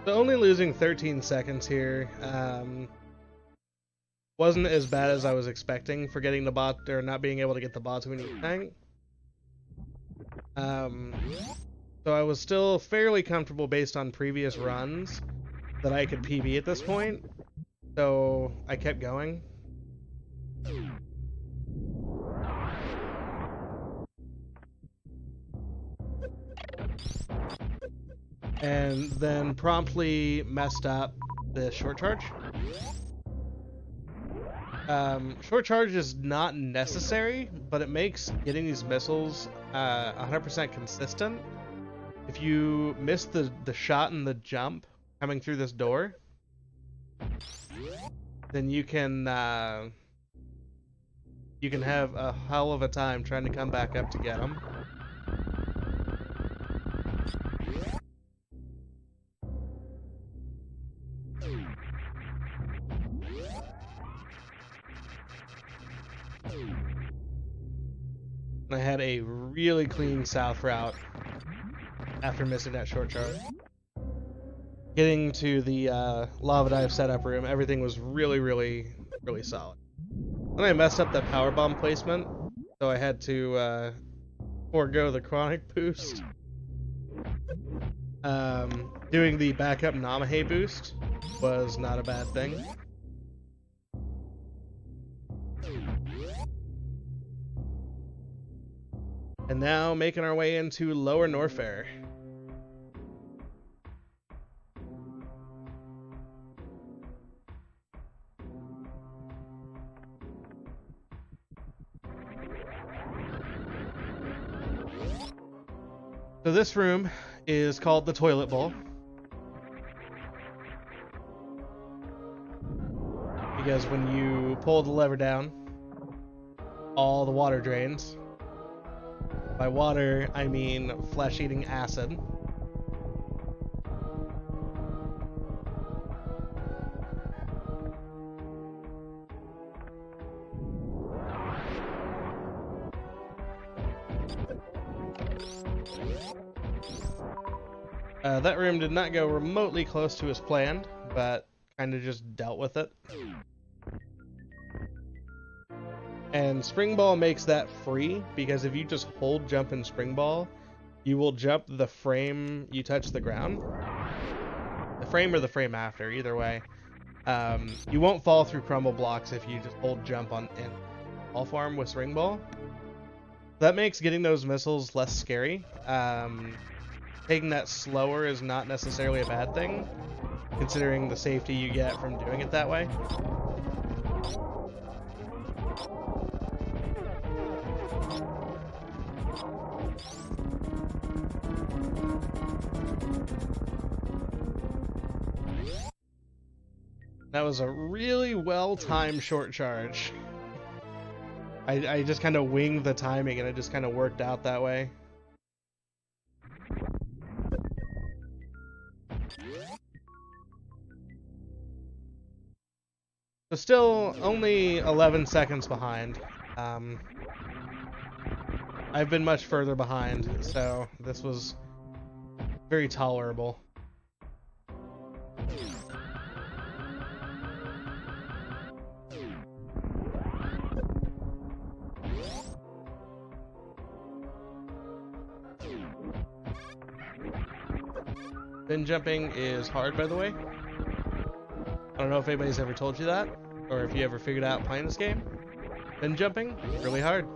So only losing 13 seconds here wasn't as bad as I was expecting for getting the bot, or not being able to get the bot to an E tank. So I was still fairly comfortable based on previous runs that I could PB at this point, so I kept going. And then promptly messed up the short charge. Short charge is not necessary, but it makes getting these missiles 100% consistent. If you miss the shot and the jump coming through this door, then you can have a hell of a time trying to come back up to get them. I had a really clean south route after missing that short charge. Getting to the lava dive setup room, everything was really, really, really solid. Then I messed up that power bomb placement, so I had to forego the chronic boost. Doing the backup Namahe boost was not a bad thing. And now making our way into Lower Norfair. So this room is called the Toilet Bowl, because when you pull the lever down, all the water drains. By water, I mean flesh-eating acid. That room did not go remotely close to as planned, but kind of just dealt with it. And Spring Ball makes that free, because if you just hold jump and Spring Ball, you will jump the frame you touch the ground. The frame or the frame after, either way. You won't fall through crumble blocks if you just hold jump on in. ball form with Ring Ball. That makes getting those missiles less scary. Taking that slower is not necessarily a bad thing, considering the safety you get from doing it that way. That was a really well-timed short charge. I just kind of winged the timing and it just kind of worked out that way. So still only 11 seconds behind. I've been much further behind, so this was very tolerable. Bin jumping is hard, by the way. I don't know if anybody's ever told you that, or if you ever figured out playing this game. Bin jumping, really hard.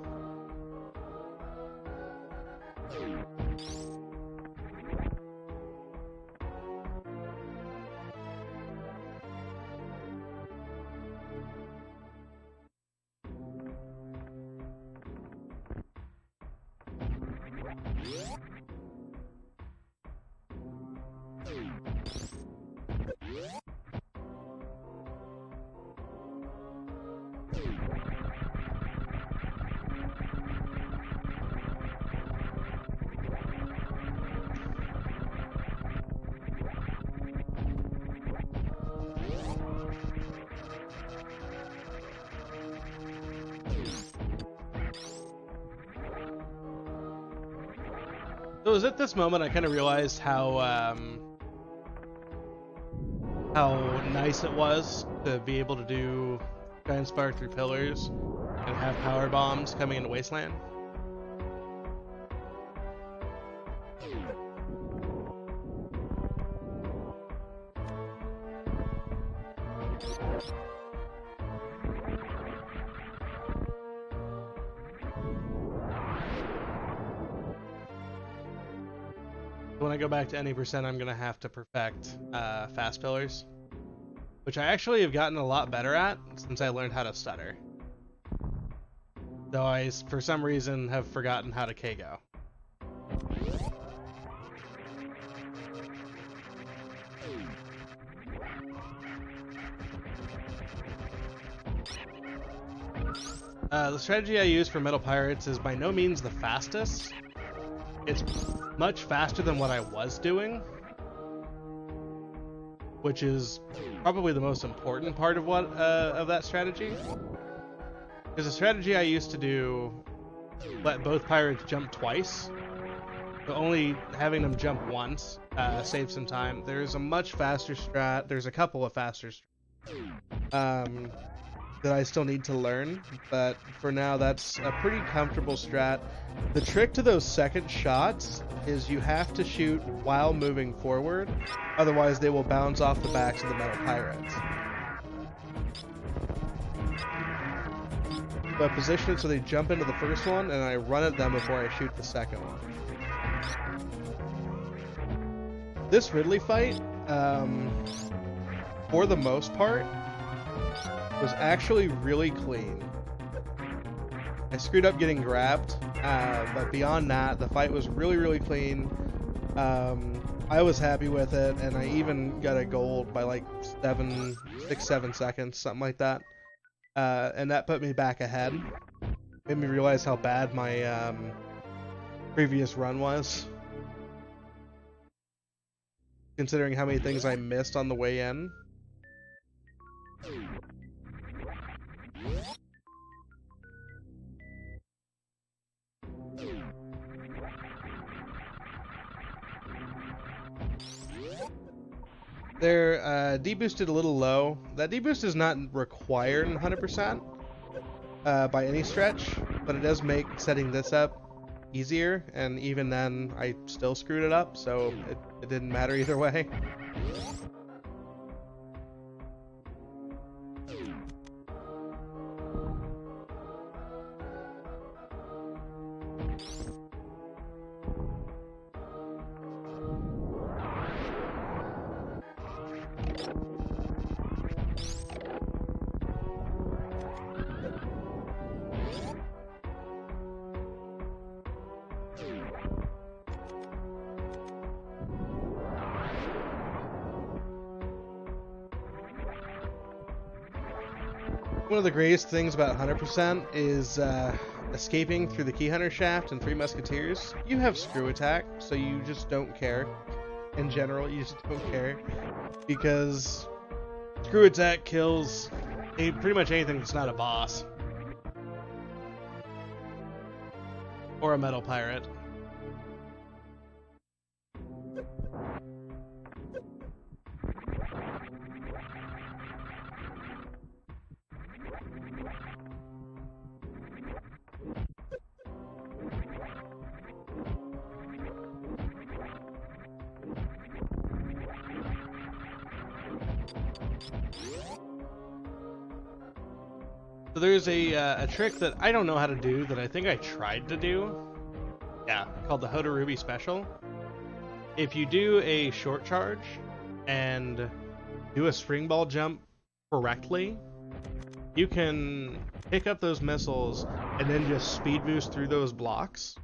So it was at this moment I kind of realized how nice it was to be able to do Giant Spark through pillars and have power bombs coming into Wasteland. When I go back to any percent, I'm gonna have to perfect fast pillars, which I actually have gotten a lot better at since I learned how to stutter. Though I, for some reason, have forgotten how to KO. The strategy I use for Metal Pirates is by no means the fastest. It's much faster than what I was doing, which is probably the most important part of of that strategy. Because the strategy I used to do let both pirates jump twice, but only having them jump once saves some time. There's a much faster strat. There's a couple of faster strats that I still need to learn, but for now that's a pretty comfortable strat. The trick to those second shots is you have to shoot while moving forward, otherwise they will bounce off the backs of the Metal Pirates. So I position it so they jump into the first one and I run at them before I shoot the second one. This Ridley fight, for the most part, was actually really clean. I screwed up getting grabbed, but beyond that, the fight was really clean. I was happy with it, and I even got a gold by like 6-7 seconds, something like that. And that put me back ahead. Made me realize how bad my previous run was, considering how many things I missed on the way in. They're deboosted a little low. That deboost is not required in 100% by any stretch, but it does make setting this up easier, and even then I still screwed it up, so it didn't matter either way. One of the greatest things about 100% is escaping through the Key Hunter shaft and Three Musketeers. You have screw attack, so you just don't care. In general, you just don't care. Because screw attack kills pretty much anything that's not a boss. Or a metal pirate. So there's a trick that I don't know how to do that I think I tried to do. Yeah, called the Hodarubi Special. If you do a short charge and do a spring ball jump correctly, you can pick up those missiles and then just speed boost through those blocks.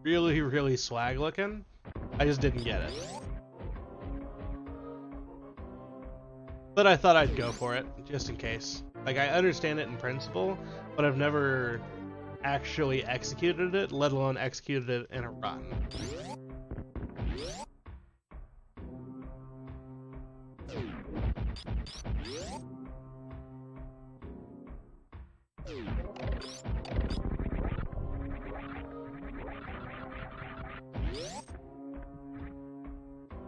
Really, really swag looking. I just didn't get it. But I thought I'd go for it, just in case. Like, I understand it in principle, but I've never actually executed it, let alone executed it in a run.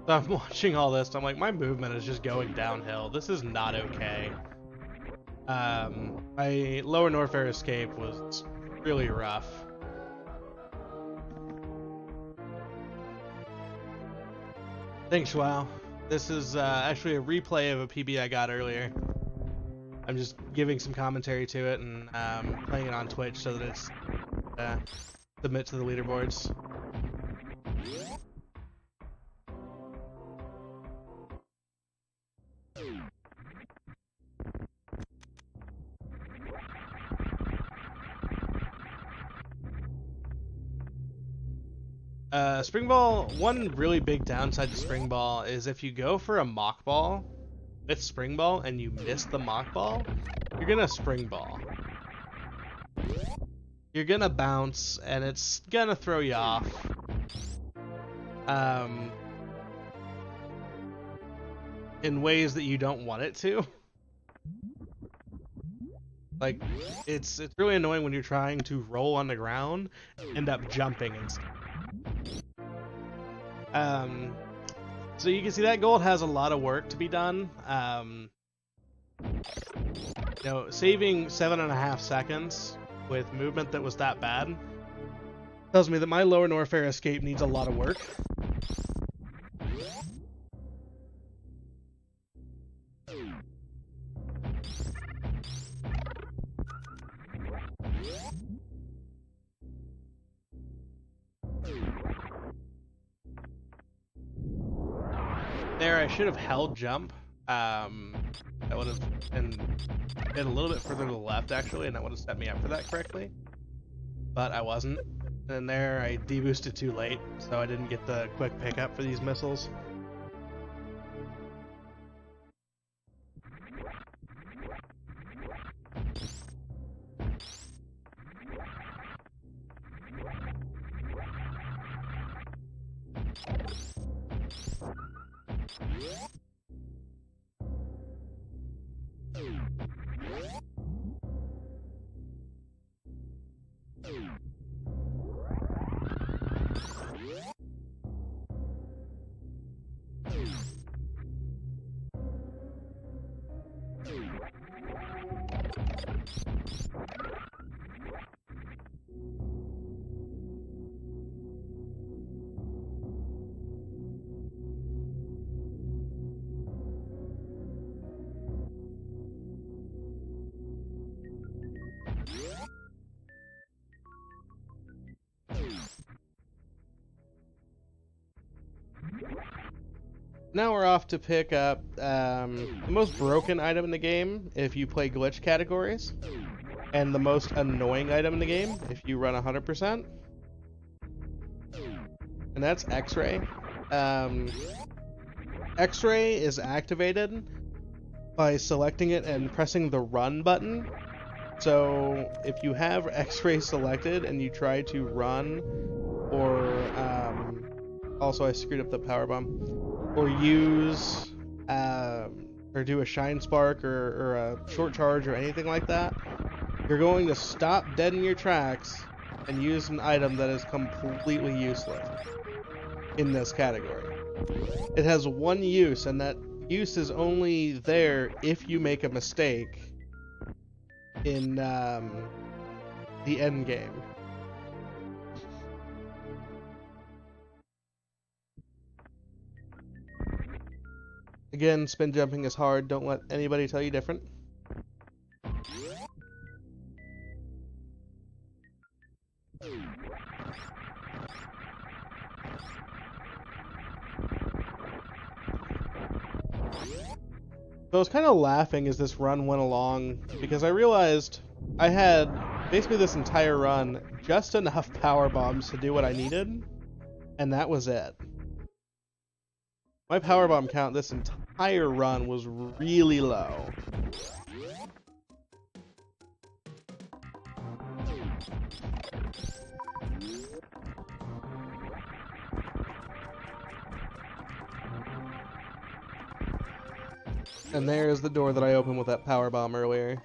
So I'm watching all this, I'm like, my movement is just going downhill. This is not okay. My lower Norfair escape was really rough. Thanks, WoW. This is actually a replay of a PB I got earlier. I'm just giving some commentary to it and playing it on Twitch so that it's submit to the leaderboards. Spring Ball, one really big downside to Spring Ball is if you go for a Mock Ball with Spring Ball and you miss the Mock Ball, you're gonna Spring Ball. You're gonna bounce and it's gonna throw you off. In ways that you don't want it to. Like, it's really annoying when you're trying to roll on the ground, end up jumping instead. So you can see that gold has a lot of work to be done. You know, saving 7.5 seconds with movement that was that bad tells me that my lower Norfair escape needs a lot of work. There, I should have held jump. That would have been a little bit further to the left, actually, and that would have set me up for that correctly. But I wasn't. And there, I deboosted too late, so I didn't get the quick pickup for these missiles. Now we're off to pick up the most broken item in the game if you play glitch categories, and the most annoying item in the game if you run 100%. And that's X-Ray. X-Ray is activated by selecting it and pressing the run button. So if you have X-ray selected and you try to run, or also I screwed up the power bomb, or use or do a shine spark or a short charge or anything like that, you're going to stop dead in your tracks and use an item that is completely useless in this category. It has one use, and that use is only there if you make a mistake in the end game. Again, spin jumping is hard. Don't let anybody tell you different. So I was kind of laughing as this run went along because I realized I had basically this entire run just enough power bombs to do what I needed, and that was it. My power bomb count this entire run was really low. And there's the door that I opened with that power bomb earlier.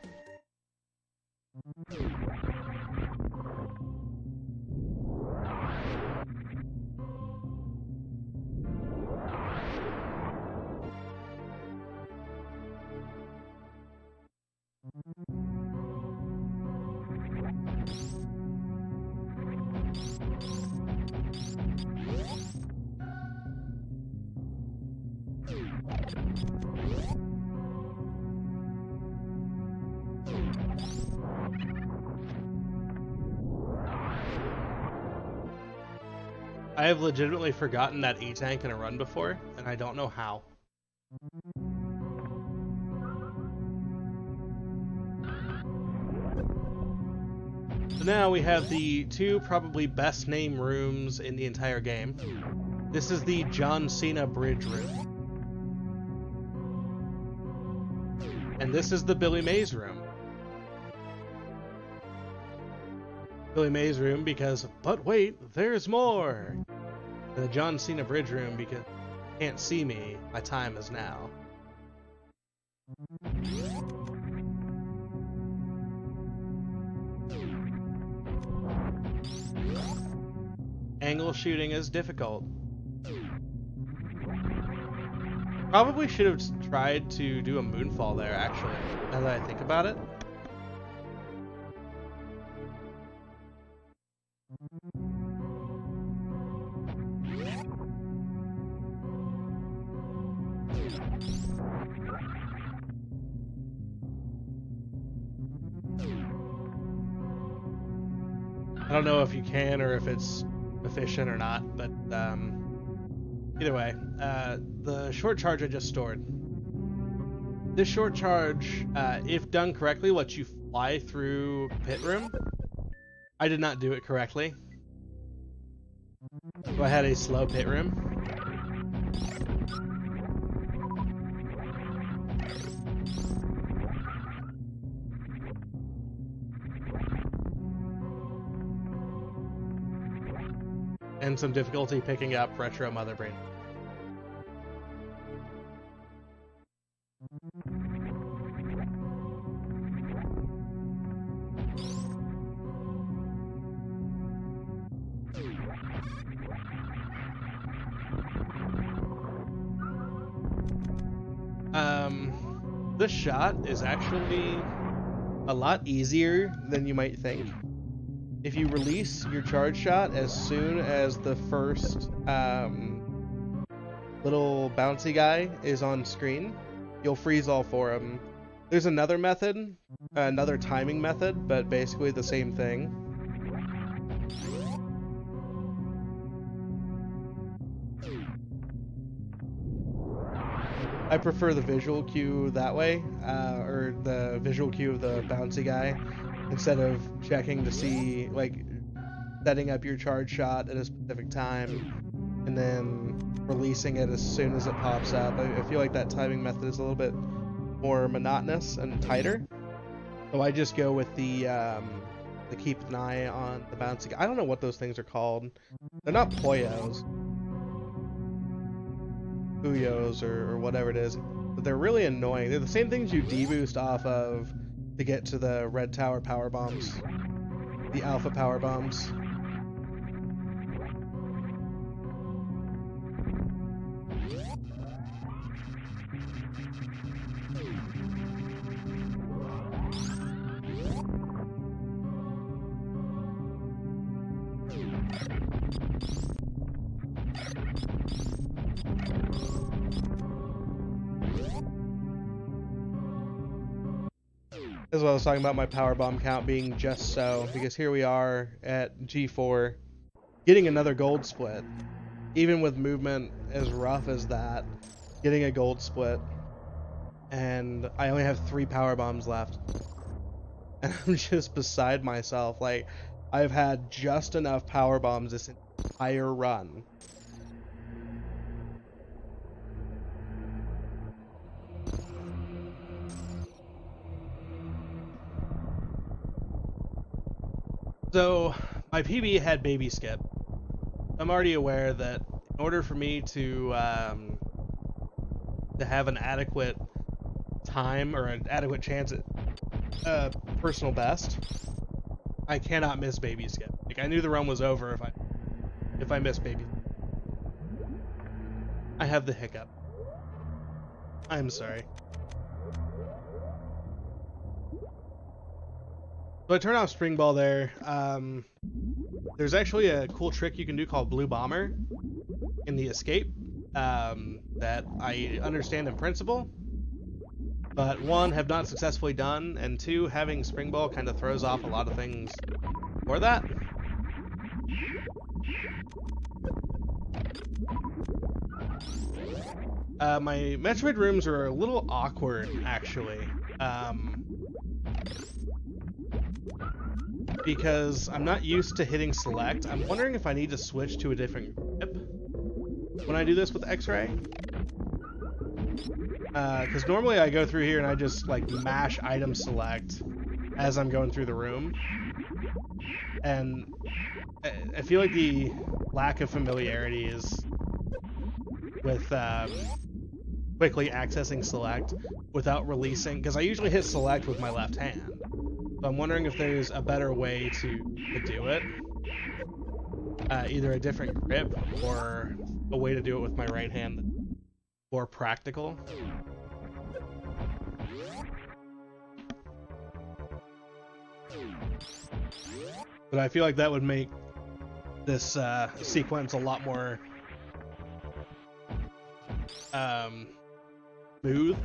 I have legitimately forgotten that E-Tank in a run before, and I don't know how. So now we have the two probably best named rooms in the entire game. This is the John Cena Bridge room. And this is the Billy Mays room. Billy Mays room because, but wait, there's more! And the John Cena Bridge room because, you can't see me, my time is now. Angle shooting is difficult. Probably should have tried to do a moonfall there, actually, now that I think about it. I don't know if you can or if it's efficient or not, but either way, the short charge I just stored. This short charge, if done correctly, lets you fly through pit room. I did not do it correctly. So I had a slow pit room. And some difficulty picking up Retro Mother Brain. This shot is actually a lot easier than you might think. If you release your charge shot as soon as the first little bouncy guy is on screen, you'll freeze all four of them. There's another method, another timing method, but basically the same thing. I prefer the visual cue that way, or the visual cue of the bouncy guy, instead of checking to see, like, setting up your charge shot at a specific time, and then releasing it as soon as it pops up. I feel like that timing method is a little bit more monotonous and tighter. So I just go with the keep an eye on the bouncy. I don't know what those things are called. They're not Poyos. Puyos or whatever it is. But they're really annoying. They're the same things you deboost off of to get to the red tower power bombs. The alpha power bombs. As well as talking about my power bomb count being just so, because here we are at G4 getting another gold split. Even with movement as rough as that, getting a gold split. And I only have 3 power bombs left. And I'm just beside myself. Like, I've had just enough power bombs this entire run. So, my PB had baby skip. I'm already aware that in order for me to have an adequate time or an adequate chance at personal best, I cannot miss baby skip. Like, I knew the run was over if I missed baby. I have the hiccup. I'm sorry. So I turn off spring ball there. There's actually a cool trick you can do called blue bomber in the escape that I understand in principle, but 1, have not successfully done, and 2, having spring ball kind of throws off a lot of things for that. My Metroid rooms are a little awkward, actually. Because I'm not used to hitting select. I'm wondering if I need to switch to a different grip when I do this with X-Ray. Because normally I go through here and I just like mash item select as I'm going through the room. And I feel like the lack of familiarity is with quickly accessing select without releasing, because I usually hit select with my left hand. So I'm wondering if there's a better way to do it. Either a different grip or a way to do it with my right hand that's more practical. But I feel like that would make this sequence a lot more smooth.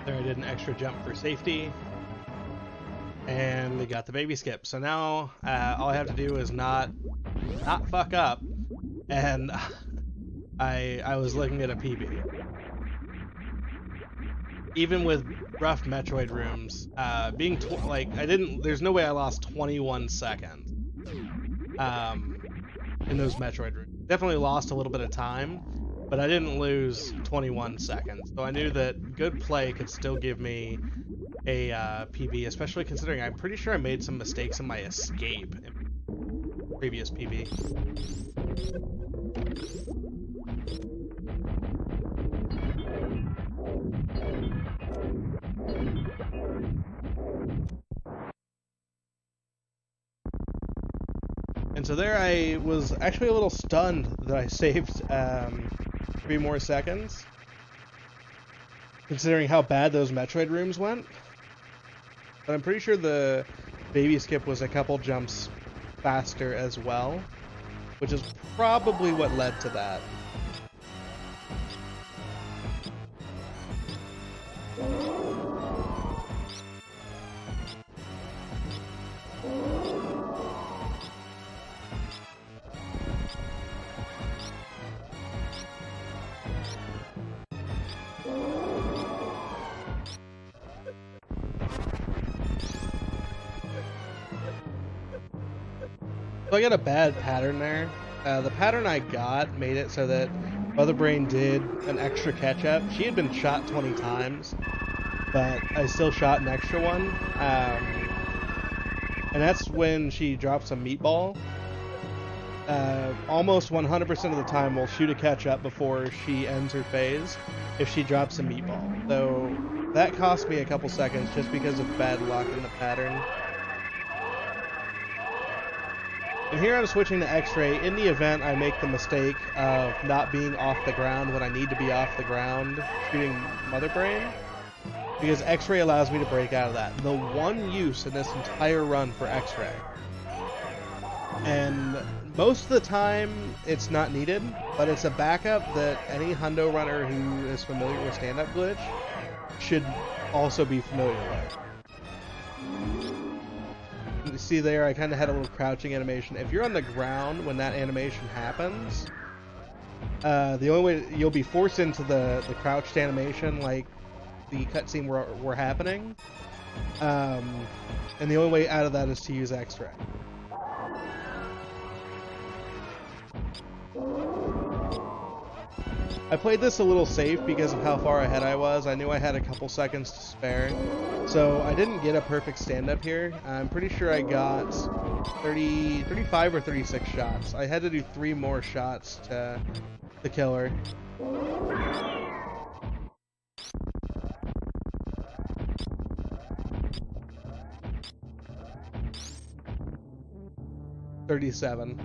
There I did an extra jump for safety, and we got the baby skip. So now all I have to do is not fuck up, and I was looking at a PB. Even with rough Metroid rooms, being there's no way I lost 21 seconds in those Metroid rooms. Definitely lost a little bit of time, but I didn't lose 21 seconds. So I knew that good play could still give me a PB, especially considering I'm pretty sure I made some mistakes in my escape in previous PB. And so there I was actually a little stunned that I saved 3 more seconds, considering how bad those Metroid rooms went. But I'm pretty sure the baby skip was a couple jumps faster as well, which is probably what led to that. So I got a bad pattern there. The pattern I got made it so that Mother Brain did an extra catch-up. She had been shot 20 times, but I still shot an extra one. And that's when she drops a meatball. Almost 100% of the time we'll shoot a catch-up before she ends her phase if she drops a meatball. So that cost me a couple seconds just because of bad luck in the pattern. And here I'm switching to X-Ray. In the event I make the mistake of not being off the ground when I need to be off the ground shooting Mother Brain, because X-Ray allows me to break out of that. The one use in this entire run for X-Ray. And most of the time it's not needed, but it's a backup that any hundo runner who is familiar with stand-up glitch should also be familiar with. You see there, I kind of had a little crouching animation. If you're on the ground when that animation happens, the only way you'll be forced into the crouched animation, like the cutscene were happening, and the only way out of that is to use X-Ray. I played this a little safe because of how far ahead I was. I knew I had a couple seconds to spare, so I didn't get a perfect stand-up here. I'm pretty sure I got 35 or 36 shots. I had to do 3 more shots to kill her. $37.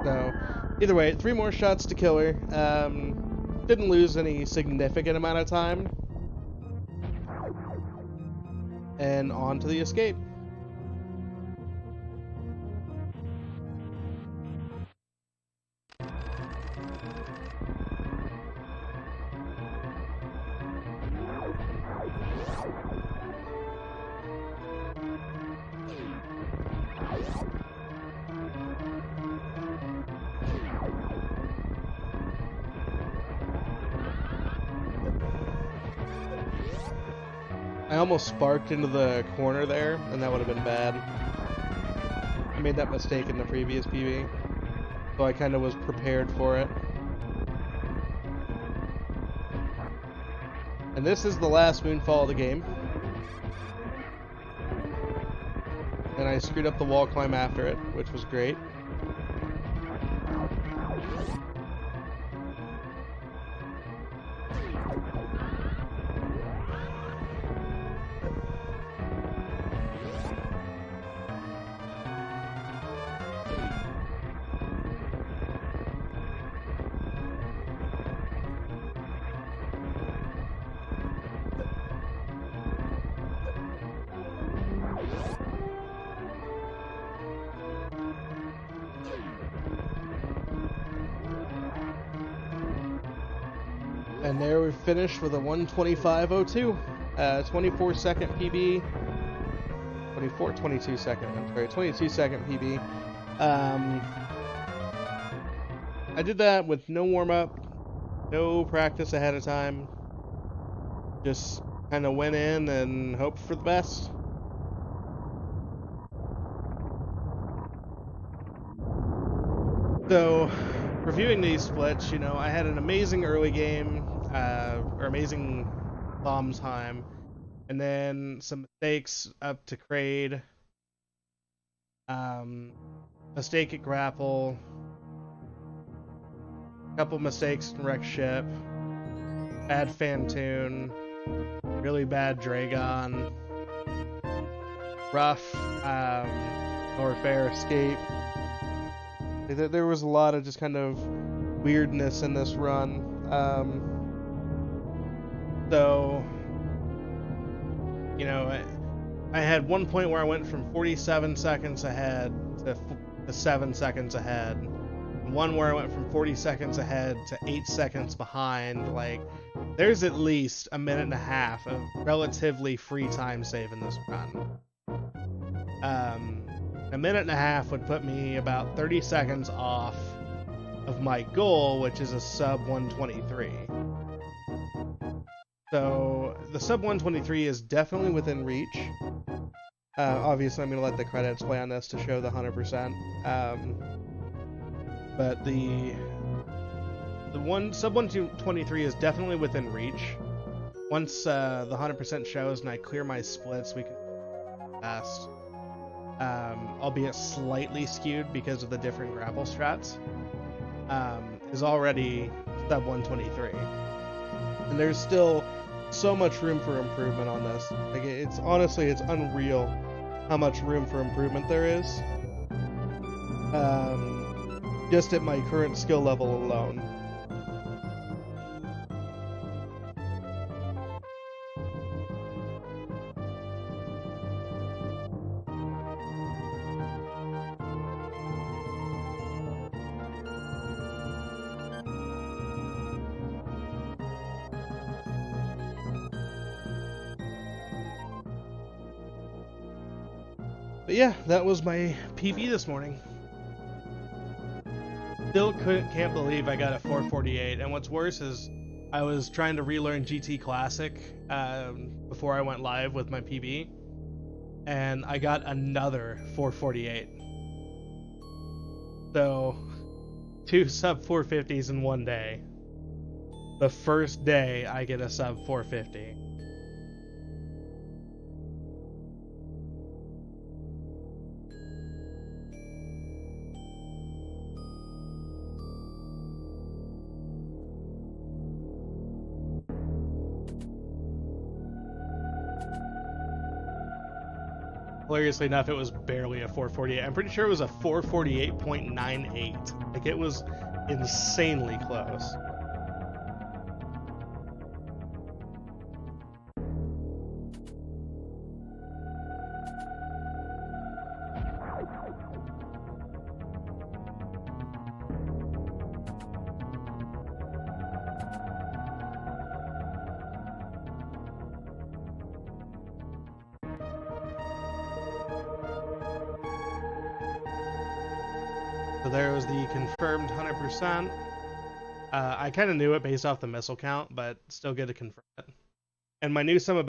So, either way, 3 more shots to kill her. Didn't lose any significant amount of time. And on to the escape. I almost sparked into the corner there, and that would have been bad. I made that mistake in the previous PB, so I kind of was prepared for it. And this is the last moonfall of the game. And I screwed up the wall climb after it, which was great. And there we finished with a 1:25:02, 24-second PB, 22 second, I'm sorry, 22-second PB. I did that with no warm-up, no practice ahead of time, just kind of went in and hoped for the best. So, reviewing these splits, you know, I had an amazing early game, or amazing bomb time, and then some mistakes up to Kraid, mistake at grapple, couple mistakes in wreck ship, bad Fantoon, really bad Dragon, rough Norfair escape. There was a lot of just kind of weirdness in this run. So, you know, I had one point where I went from 47 seconds ahead to 7 seconds ahead. One where I went from 40 seconds ahead to 8 seconds behind. Like, there's at least a minute and a half of relatively free time save in this run. A minute and a half would put me about 30 seconds off of my goal, which is a sub 123. So the sub 123 is definitely within reach. Obviously, I'm going to let the credits play on this to show the 100%. But the sub 123 is definitely within reach. Once the 100% shows and I clear my splits, we can fast. Albeit slightly skewed because of the different grapple strats. Is already sub 123. And there's still so much room for improvement on this. Like, it's honestly, it's unreal how much room for improvement there is. Just at my current skill level alone. But yeah, that was my PB this morning. Still can't believe I got a 448, and what's worse is I was trying to relearn GT Classic before I went live with my PB, and I got another 448. So, 2 sub 450s in one day. The first day I get a sub 450. Hilariously enough, it was barely a 448. I'm pretty sure it was a 448.98. Like, it was insanely close. So there was the confirmed 100%. I kind of knew it based off the missile count, but still good to confirm it. And my new sum of